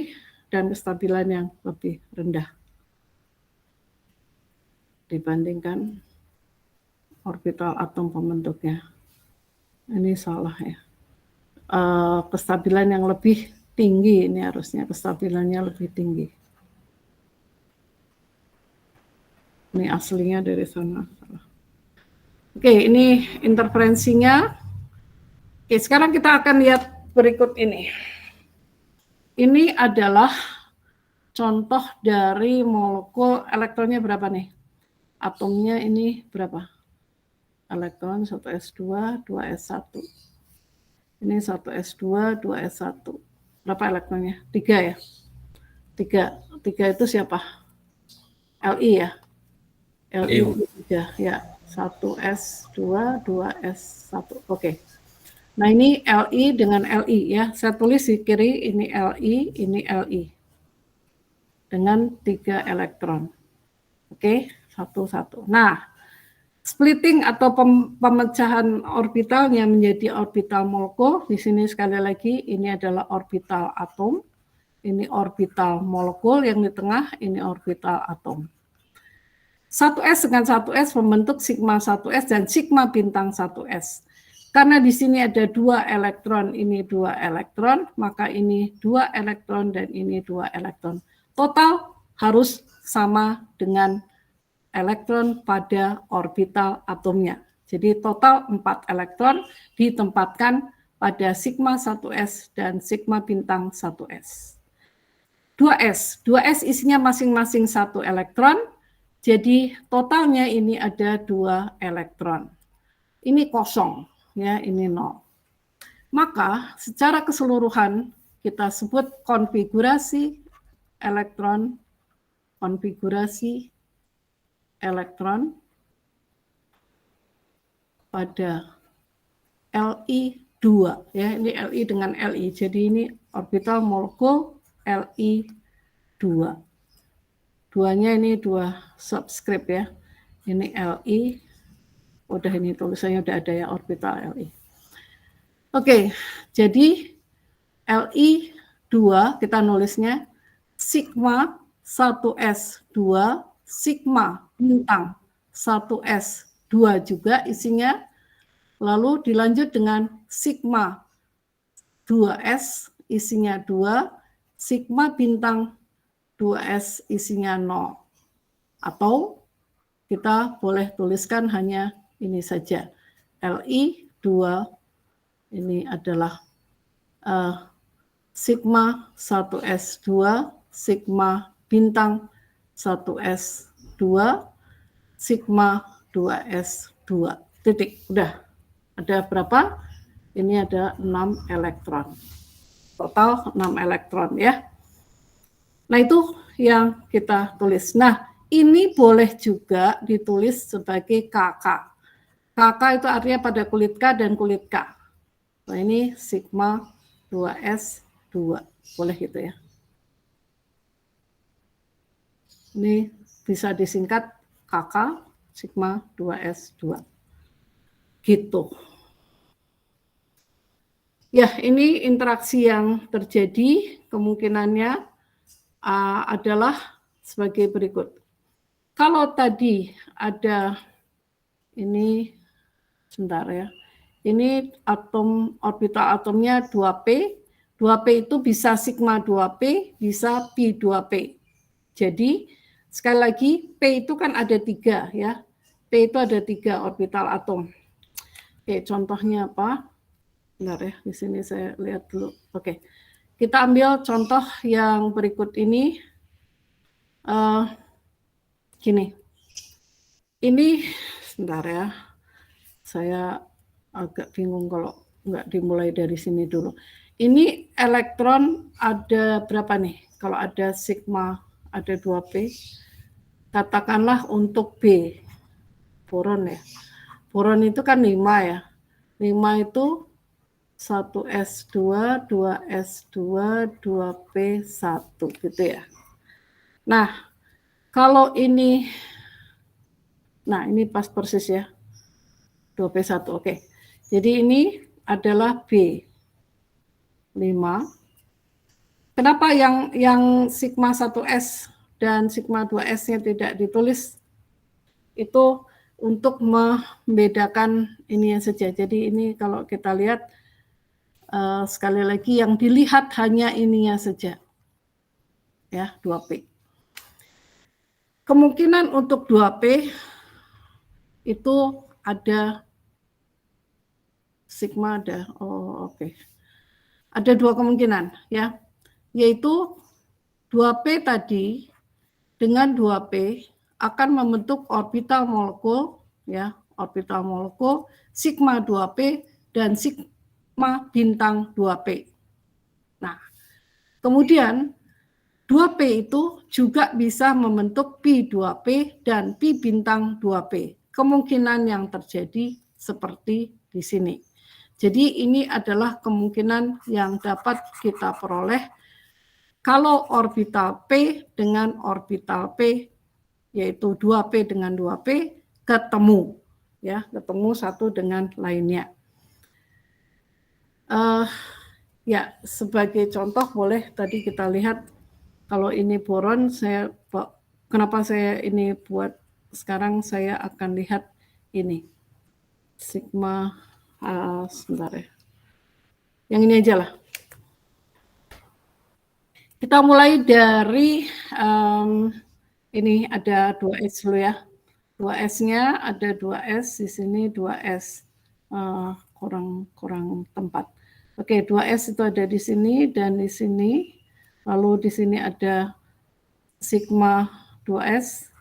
dan kestabilan yang lebih rendah dibandingkan orbital atom pembentuknya. Ini salah ya. Kestabilan yang lebih tinggi ini harusnya kestabilannya lebih tinggi. Ini aslinya dari sana. Oke, ini interferensinya. Oke, sekarang kita akan lihat berikut ini. Ini adalah contoh dari molekul elektronnya berapa nih? Atomnya ini berapa? Elektron 1s2, 2s1. Ini 1s2, 2s1. Berapa elektronnya? 3 ya? 3 itu siapa? Li ya? Li 3 ya. 1s2, 2s1. Oke. Nah ini Li dengan Li ya. Saya tulis di kiri ini Li. Dengan 3 elektron. Oke, 1. Nah, splitting atau pemecahan orbitalnya menjadi orbital molekul. Di sini sekali lagi ini adalah orbital atom. Ini orbital molekul, yang di tengah ini orbital atom. 1s dengan 1s membentuk sigma 1s dan sigma bintang 1s. Karena di sini ada 2 elektron, ini 2 elektron, maka ini 2 elektron dan ini 2 elektron. Total harus sama dengan elektron pada orbital atomnya. Jadi total 4 elektron ditempatkan pada sigma 1s dan sigma bintang 1s. 2s isinya masing-masing 1 elektron, jadi totalnya ini ada 2 elektron. Ini kosong, ya, ini 0. Maka secara keseluruhan kita sebut konfigurasi elektron pada Li2, ya, ini Li dengan Li. Jadi ini orbital molekul Li2. Duanya ini 2 subscript, ya. Ini Li. Udah, ini tulisannya udah ada, ya, orbital Li. Oke, jadi Li2 kita nulisnya sigma 1s2 sigma bintang 1s2 juga isinya, lalu dilanjut dengan sigma 2s isinya 2, sigma bintang 2s isinya 0. Atau kita boleh tuliskan hanya ini saja, Li2 ini adalah sigma 1s2 sigma bintang 1s2 sigma 2s2 titik. Udah ada berapa? Ini ada 6 elektron. Total 6 elektron, ya. Nah, itu yang kita tulis. Nah, ini boleh juga ditulis sebagai KK. KK itu artinya pada kulit K dan kulit K. Nah, ini sigma 2s2. Boleh gitu, ya. Ini bisa disingkat KK sigma 2s2. Gitu. Ya, ini interaksi yang terjadi kemungkinannya adalah sebagai berikut. Kalau tadi ada ini, sebentar, ya. Ini atom, orbital atomnya 2p. 2p itu bisa sigma 2p, bisa pi 2p. Jadi sekali lagi p itu kan ada 3, ya. P itu ada 3 orbital atom. Oke, contohnya apa? Bentar, ya, di sini saya lihat dulu. Oke, kita ambil contoh yang berikut ini. Gini, ini sebentar, ya. Saya agak bingung kalau nggak dimulai dari sini dulu. Ini elektron ada berapa nih? Kalau ada sigma ada 2p, katakanlah untuk B, boron, ya. Boron itu kan 5, ya. 5 itu 1s2, 2s2, 2p1 gitu, ya. Nah, kalau ini, nah ini pas persis, ya. 2p1, oke. Jadi ini adalah B, 5. Kenapa yang sigma 1s dan sigma 2s-nya tidak ditulis? Itu untuk membedakan ini saja. Jadi ini kalau kita lihat, sekali lagi yang dilihat hanya ininya saja, ya, 2p. Kemungkinan untuk 2p itu ada sigma ada, oke. Ada 2 kemungkinan, ya, yaitu 2p tadi dengan 2p akan membentuk orbital molekul, ya, orbital molekul sigma 2p dan sigma bintang 2p. Nah, kemudian 2p itu juga bisa membentuk pi 2p dan pi bintang 2p. Kemungkinan yang terjadi seperti di sini. Jadi ini adalah kemungkinan yang dapat kita peroleh kalau orbital P dengan orbital P, yaitu 2P dengan 2P, ketemu, ya, ketemu satu dengan lainnya. Ya, sebagai contoh boleh tadi kita lihat kalau ini boron, kenapa saya ini buat sekarang saya akan lihat ini sigma sebentar ya. Yang ini aja lah. Kita mulai dari ini ada 2S dulu ya. 2S-nya ada 2S, di sini 2S. Kurang tempat. Oke, 2S itu ada di sini dan di sini. Lalu di sini ada sigma 2S,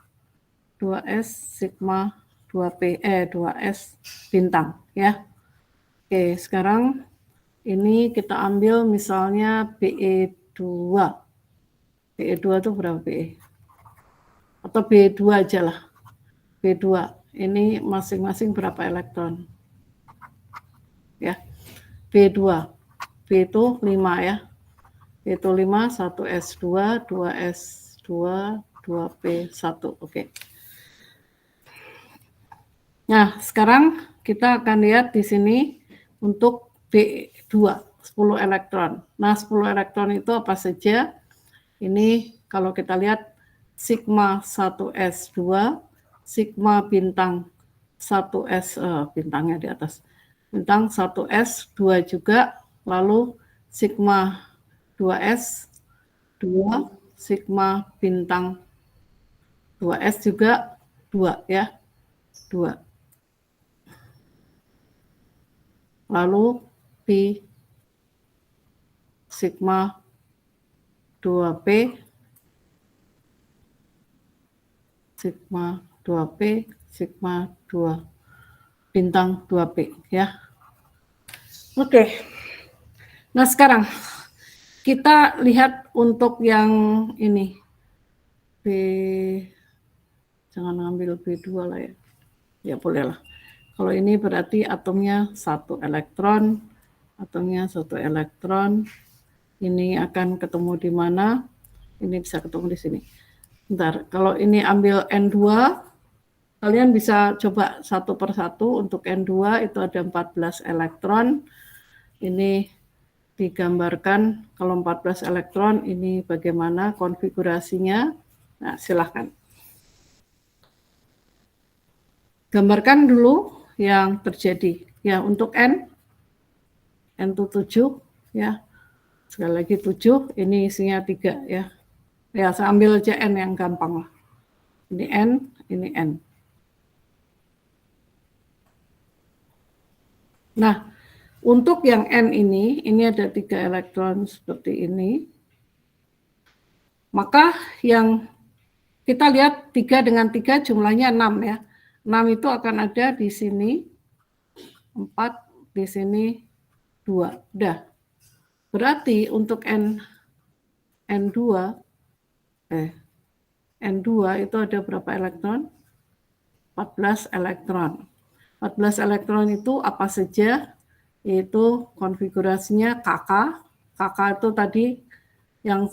2S sigma 2P, 2S bintang ya. Oke, sekarang ini kita ambil misalnya BE2. BE2 itu berapa BE? Atau B2 aja lah. B2. Ini masing-masing berapa elektron? Ya. B2. B itu 5 ya. B itu 5, 1S2, 2S2, 2P1. Oke. Nah, sekarang kita akan lihat di sini untuk B2, 10 elektron. Nah, 10 elektron itu apa saja? Ini kalau kita lihat sigma 1S2, sigma bintang 1S, bintangnya di atas. Bintang 1S, 2 juga, lalu sigma 2S, 2, sigma bintang 2S juga 2 ya, 2. Lalu P sigma 2P, sigma 2P, sigma 2 bintang 2P ya. Oke. Nah, sekarang kita lihat untuk yang ini. Jangan ngambil B2 lah ya. Ya boleh lah. Kalau ini berarti atomnya 1 elektron, atomnya 1 elektron. Ini akan ketemu di mana? Ini bisa ketemu di sini. Bentar, kalau ini ambil N2, kalian bisa coba satu per satu. Untuk N2 itu ada 14 elektron. Ini digambarkan kalau 14 elektron ini bagaimana konfigurasinya. Nah, silahkan. Gambarkan dulu yang terjadi. Ya, untuk N itu 7 ya. Sekali lagi 7, ini isinya 3 ya. Ya, saya ambil aja N yang gampang lah. Ini N, ini N. Nah, untuk yang N ini ada 3 elektron seperti ini. Maka yang kita lihat 3 dengan 3 jumlahnya 6 ya. 6 itu akan ada di sini 4, di sini 2. Udah. Berarti untuk N2 itu ada berapa elektron? 14 elektron. 14 elektron itu apa saja? Yaitu konfigurasinya KK. KK itu tadi yang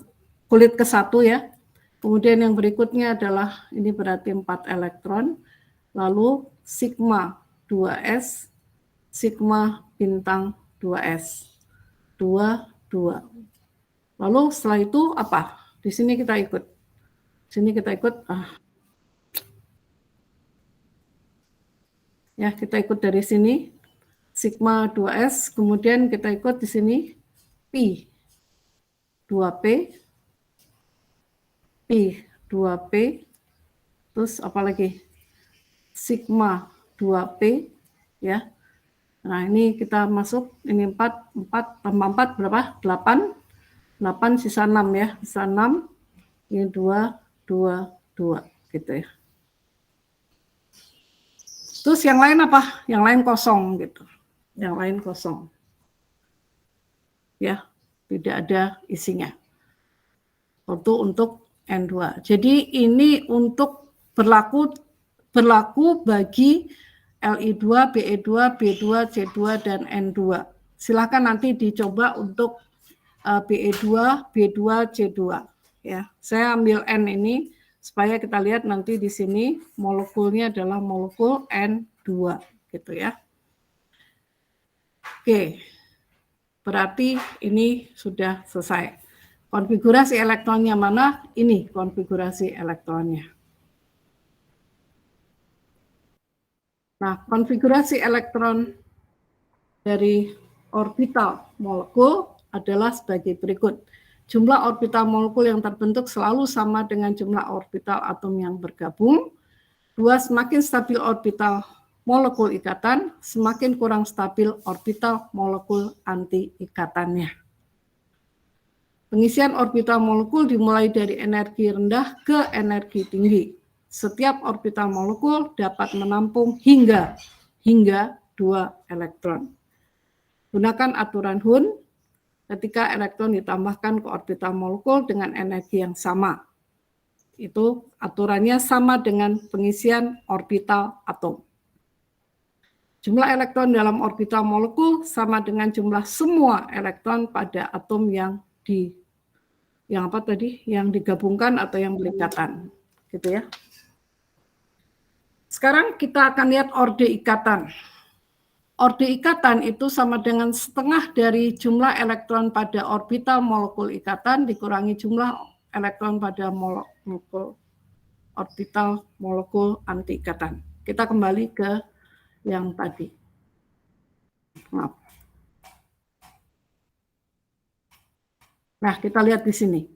kulit ke-1 ya. Kemudian yang berikutnya adalah ini berarti 4 elektron. Lalu sigma 2S, sigma bintang 2S. 2, 2. Lalu setelah itu apa? Di sini kita ikut. Sini kita ikut. Ya, kita ikut dari sini. Sigma 2S, kemudian kita ikut di sini P 2P, P 2P, terus apa lagi? Sigma 2P, ya. Nah, ini kita masuk, ini 4 tambah 4 berapa? 8, 8 sisa 6 ya, sisa 6, ini 2, 2, 2, gitu ya. Terus yang lain apa? Yang lain kosong gitu. Yang lain kosong. Ya, tidak ada isinya. Untuk N2. Jadi ini untuk berlaku bagi Li2, Be2, B2, C2 dan N2. Silakan nanti dicoba untuk Be2, B2, C2 ya. Saya ambil N ini supaya kita lihat nanti di sini molekulnya adalah molekul N2 gitu ya. Oke. berarti ini sudah selesai. Konfigurasi elektronnya mana? Ini konfigurasi elektronnya. Nah, konfigurasi elektron dari orbital molekul adalah sebagai berikut. Jumlah orbital molekul yang terbentuk selalu sama dengan jumlah orbital atom yang bergabung. 2, semakin stabil orbital molekul ikatan, semakin kurang stabil orbital molekul anti ikatannya. Pengisian orbital molekul dimulai dari energi rendah ke energi tinggi. Setiap orbital molekul dapat menampung hingga 2 elektron. Gunakan aturan Hund ketika elektron ditambahkan ke orbital molekul dengan energi yang sama. Itu aturannya sama dengan pengisian orbital atom. Jumlah elektron dalam orbital molekul sama dengan jumlah semua elektron pada atom yang digabungkan atau yang berikatan, gitu ya. Sekarang kita akan lihat orde ikatan. Orde ikatan itu sama dengan setengah dari jumlah elektron pada orbital molekul ikatan dikurangi jumlah elektron pada orbital molekul anti ikatan. Kita kembali ke yang tadi. Maaf. Nah, kita lihat di sini.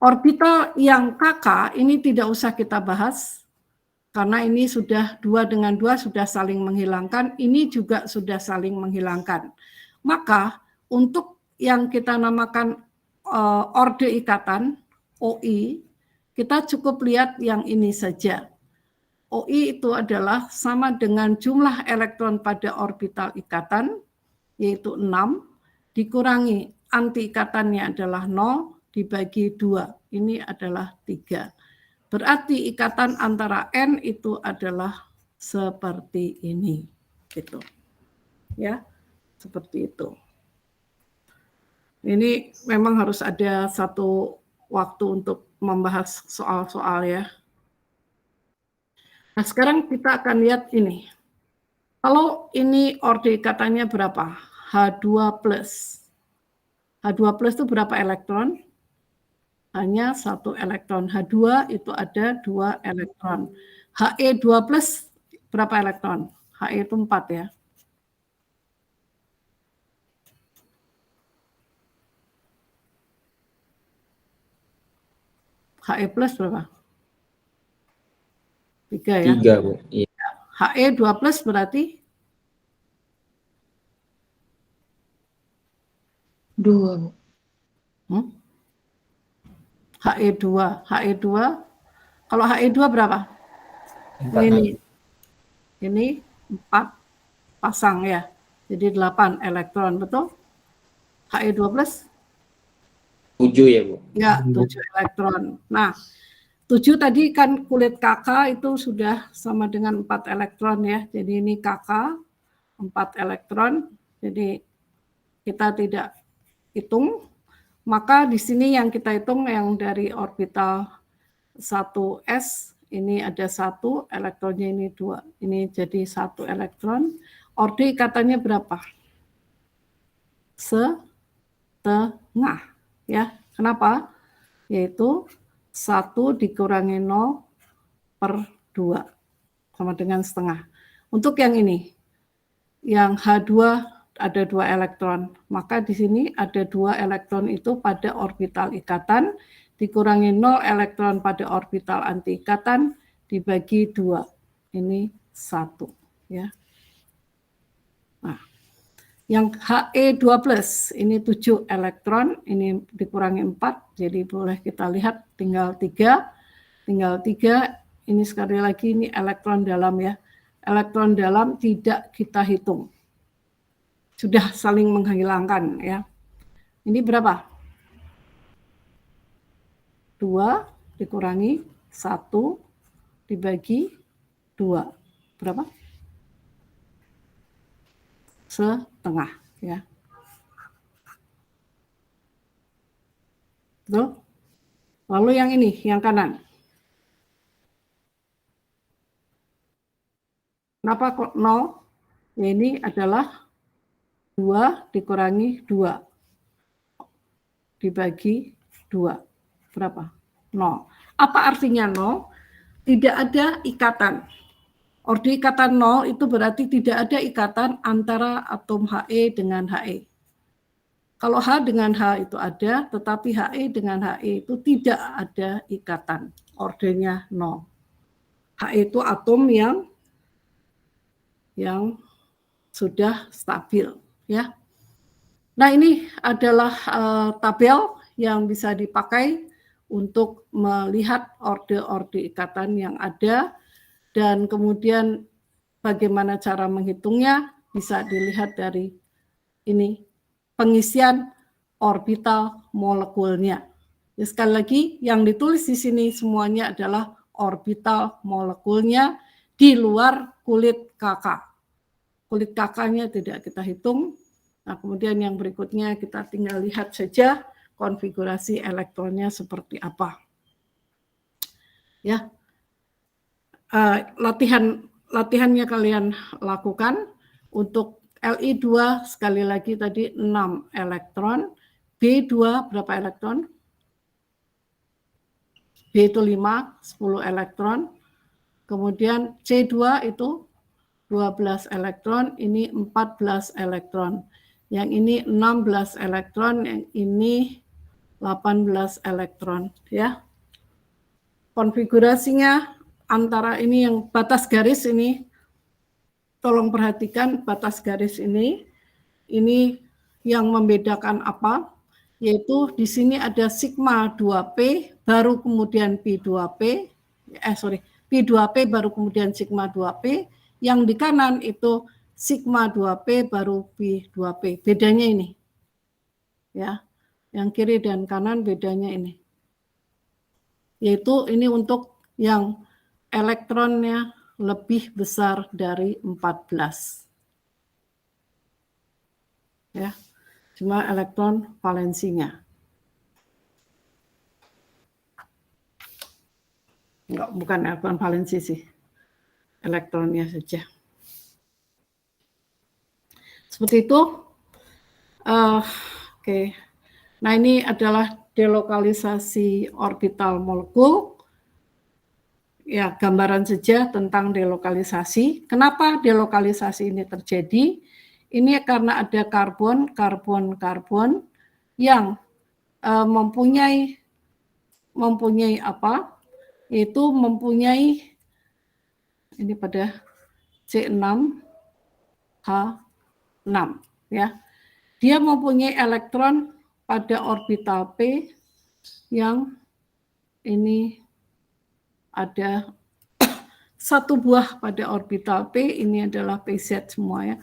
Orbital yang KK ini tidak usah kita bahas, karena ini sudah 2 dengan 2 sudah saling menghilangkan, ini juga sudah saling menghilangkan. Maka untuk yang kita namakan orde ikatan, OI, kita cukup lihat yang ini saja. OI itu adalah sama dengan jumlah elektron pada orbital ikatan, yaitu 6, dikurangi anti ikatannya adalah 0, dibagi 2, ini adalah 3. Berarti ikatan antara N itu adalah seperti ini, gitu. Ya, seperti itu. Ini memang harus ada satu waktu untuk membahas soal-soal ya. Nah, sekarang kita akan lihat ini. Kalau ini orde ikatannya berapa? H2+. H2+ itu berapa elektron? Hanya 1 elektron. H2 itu ada 2 elektron. He2+ berapa elektron? He itu 4 ya. He plus berapa? 3 ya. 3, Bu. Iya. He2+ berarti 2, Bu. He2. Kalau He2 berapa? 4. Ini 4 pasang ya. Jadi 8 elektron, betul? He2+? 7 ya, Bu. Ya, 7 elektron. Nah, 7 tadi kan kulit KK itu sudah sama dengan 4 elektron ya. Jadi ini KK 4 elektron. Jadi kita tidak hitung. Maka di sini yang kita hitung yang dari orbital 1s ini ada 1, elektronnya ini 2. Ini jadi 1 elektron. Orde ikatannya berapa? Setengah ya. Kenapa? Yaitu 1 dikurangi 0/2 sama dengan setengah. Untuk yang ini, yang H2 ada 2 elektron, maka di sini ada 2 elektron itu pada orbital ikatan, dikurangi 0 elektron pada orbital anti ikatan, dibagi 2. Ini 1 ya. Nah, yang He2+, ini 7 elektron, ini dikurangi 4, jadi boleh kita lihat tinggal 3. Tinggal 3, ini sekali lagi ini elektron dalam ya. Elektron dalam tidak kita hitung. Sudah saling menghilangkan ya. Ini berapa? 2 dikurangi 1 dibagi 2. Berapa? Setengah ya. Betul? Lalu yang ini, yang kanan. Kenapa kok 0? Ya, ini adalah 2 dikurangi 2 dibagi 2. Berapa? 0. Apa artinya 0? Tidak ada ikatan. Orde ikatan 0 itu berarti tidak ada ikatan antara atom He dengan He. Kalau H dengan H itu ada, tetapi He dengan He itu tidak ada ikatan. Ordenya 0. He itu atom yang sudah stabil, ya. Nah, ini adalah tabel yang bisa dipakai untuk melihat orde-orde ikatan yang ada, dan kemudian bagaimana cara menghitungnya bisa dilihat dari ini, pengisian orbital molekulnya. Ya, sekali lagi yang ditulis di sini semuanya adalah orbital molekulnya di luar kulit kakak. Kulit kakaknya tidak kita hitung. Nah, kemudian yang berikutnya kita tinggal lihat saja konfigurasi elektronnya seperti apa. Ya, latihannya kalian lakukan. Untuk Li2 sekali lagi tadi 6 elektron, B2 berapa elektron? B itu 5, 10 elektron. Kemudian C2 itu 12 elektron, ini 14 elektron. Yang ini 16 elektron, yang ini 18 elektron, ya. Konfigurasinya antara ini yang batas garis ini, tolong perhatikan batas garis ini yang membedakan apa? Yaitu di sini ada sigma 2P, baru kemudian P2P, P2P baru kemudian sigma 2P, yang di kanan itu sigma 2P baru P2P. Bedanya ini. Ya. Yang kiri dan kanan bedanya ini. Yaitu ini untuk yang elektronnya lebih besar dari 14. Ya. Cuma elektron valensinya. Enggak, bukan elektron valensi sih. Elektronnya saja. Seperti itu. Oke. Nah, ini adalah delokalisasi orbital molekul. Ya, gambaran saja tentang delokalisasi. Kenapa delokalisasi ini terjadi? Ini karena ada karbon yang mempunyai apa? Yaitu mempunyai ini pada C6H6, ya. Dia mempunyai elektron pada orbital P yang ini ada satu buah pada orbital P, ini adalah PZ semua, ya.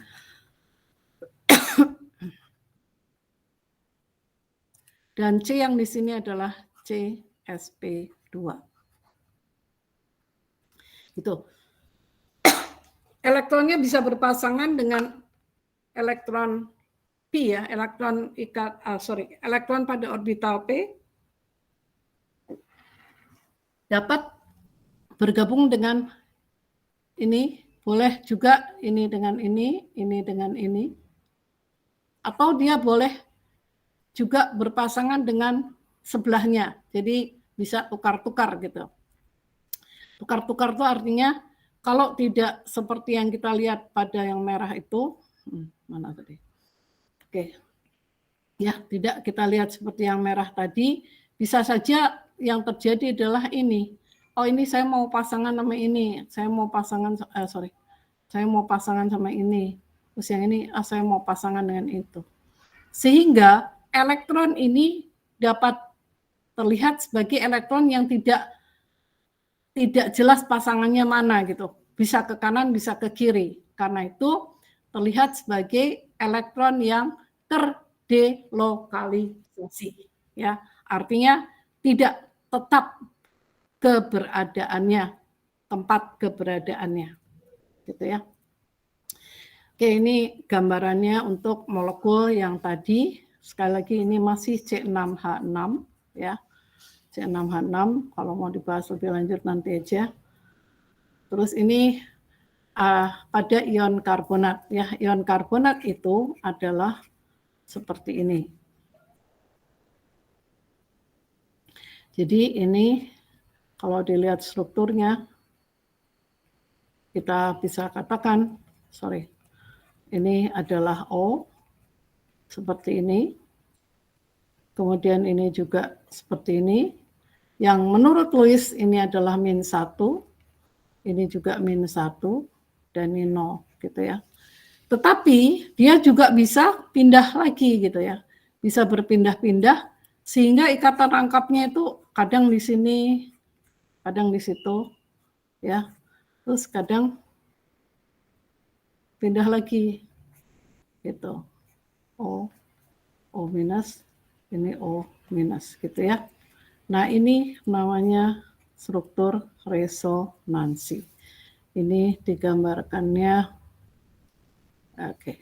Dan C yang di sini adalah CsP2. Itu. Elektronnya bisa berpasangan dengan elektron P, ya, elektron pada orbital P dapat bergabung dengan ini, boleh juga ini dengan ini dengan ini, atau dia boleh juga berpasangan dengan sebelahnya, jadi bisa tukar-tukar gitu. Tukar-tukar itu artinya kalau tidak seperti yang kita lihat pada yang merah itu, mana tadi? Oke, ya, tidak kita lihat seperti yang merah tadi, bisa saja yang terjadi adalah ini. Oh, ini saya mau pasangan sama ini, saya mau pasangan sama ini, terus yang ini saya mau pasangan dengan itu. Sehingga elektron ini dapat terlihat sebagai elektron yang tidak jelas pasangannya mana gitu. Bisa ke kanan, bisa ke kiri. Karena itu terlihat sebagai elektron yang terdelokalisasi, ya. Artinya tidak tetap keberadaannya, tempat keberadaannya. Gitu, ya. Oke, ini gambarannya untuk molekul yang tadi. Sekali lagi ini masih C6H6, ya. C6H6, kalau mau dibahas lebih lanjut nanti aja. Terus ini pada ion karbonat. Ya, ion karbonat itu adalah seperti ini. Jadi ini kalau dilihat strukturnya, kita bisa katakan, ini adalah O, seperti ini. Kemudian ini juga seperti ini. Yang menurut Lewis ini adalah -1, ini juga -1, dan ini 0, gitu ya. Tetapi dia juga bisa pindah lagi, gitu ya. Bisa berpindah-pindah, sehingga ikatan rangkapnya itu kadang di sini, kadang di situ, ya. Terus kadang pindah lagi, gitu. O minus, ini O minus, gitu ya. Nah, ini namanya struktur resonansi. Ini digambarkannya, oke.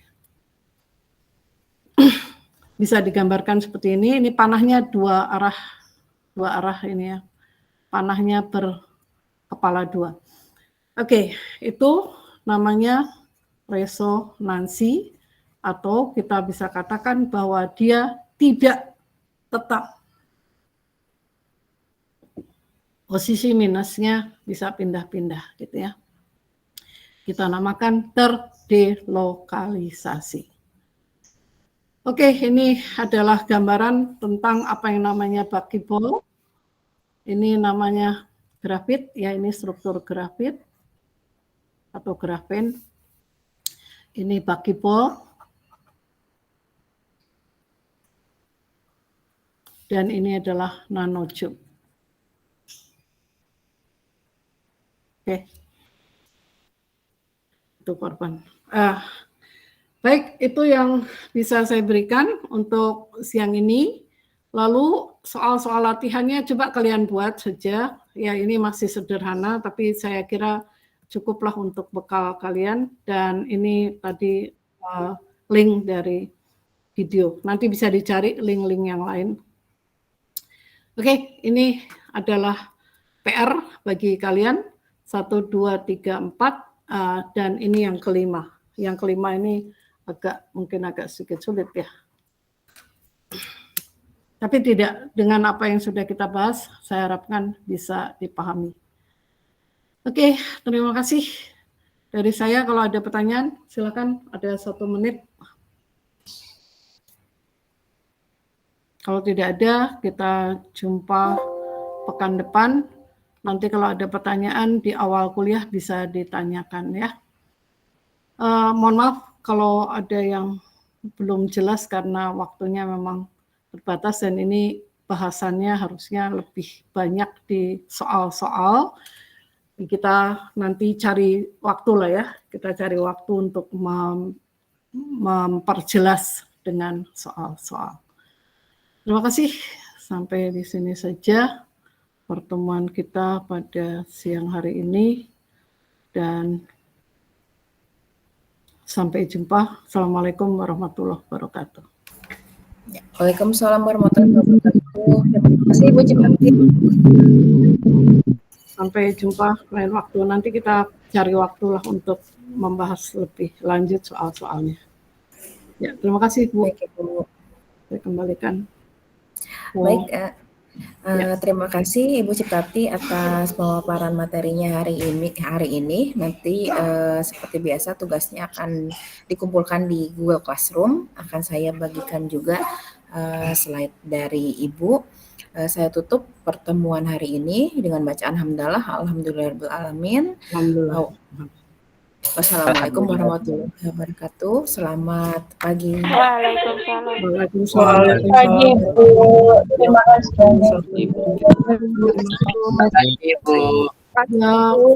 Bisa digambarkan seperti ini. Ini panahnya dua arah ini ya. Panahnya berkepala 2. Oke, itu namanya resonansi, atau kita bisa katakan bahwa dia tidak tetap. Posisi minusnya bisa pindah-pindah, gitu ya. Kita namakan terdelokalisasi. Oke, ini adalah gambaran tentang apa yang namanya buckyball. Ini namanya grafit, ya, ini struktur grafit atau grafen. Ini buckyball. Dan ini adalah nanotube. Oke. Itu korban. Baik, itu yang bisa saya berikan untuk siang ini. Lalu soal-soal latihannya coba kalian buat saja. Ya, ini masih sederhana, tapi saya kira cukuplah untuk bekal kalian. Dan ini tadi link dari video. Nanti bisa dicari link-link yang lain. Oke, ini adalah PR bagi kalian. 1, 2, 3, 4. Dan ini yang kelima. Yang kelima ini mungkin agak sedikit sulit ya. Tapi tidak, dengan apa yang sudah kita bahas, saya harapkan bisa dipahami. Oke, terima kasih. Dari saya, kalau ada pertanyaan, silakan, ada 1 menit. Kalau tidak ada, kita jumpa pekan depan. Nanti kalau ada pertanyaan di awal kuliah bisa ditanyakan ya. Mohon maaf kalau ada yang belum jelas karena waktunya memang terbatas dan ini bahasannya harusnya lebih banyak di soal-soal. Kita nanti cari waktu lah ya, kita cari waktu untuk memperjelas dengan soal-soal. Terima kasih, sampai di sini saja pertemuan kita pada siang hari ini dan sampai jumpa. Assalamualaikum warahmatullahi wabarakatuh. Ya, Waalaikumsalam warahmatullahi wabarakatuh. Terima kasih Bu Cipati. Sampai jumpa lain waktu. Nanti kita cari waktu lah untuk membahas lebih lanjut soal-soalnya. Ya, terima kasih Bu. Baik, Ibu. Saya kembalikan. Baik, terima kasih Ibu Ciptati atas pemaparan materinya hari ini. Nanti seperti biasa tugasnya akan dikumpulkan di Google Classroom. Akan saya bagikan juga slide dari Ibu. Saya tutup pertemuan hari ini dengan bacaan hamdalah. Alhamdulillahirabbil alamin. Alhamdulillah. Wassalamualaikum warahmatullahi wabarakatuh. Selamat pagi. Waalaikumsalam. Waalaikumsalam. Pagi, Bu. Terima kasih. Terima kasih. Pagi, Bu.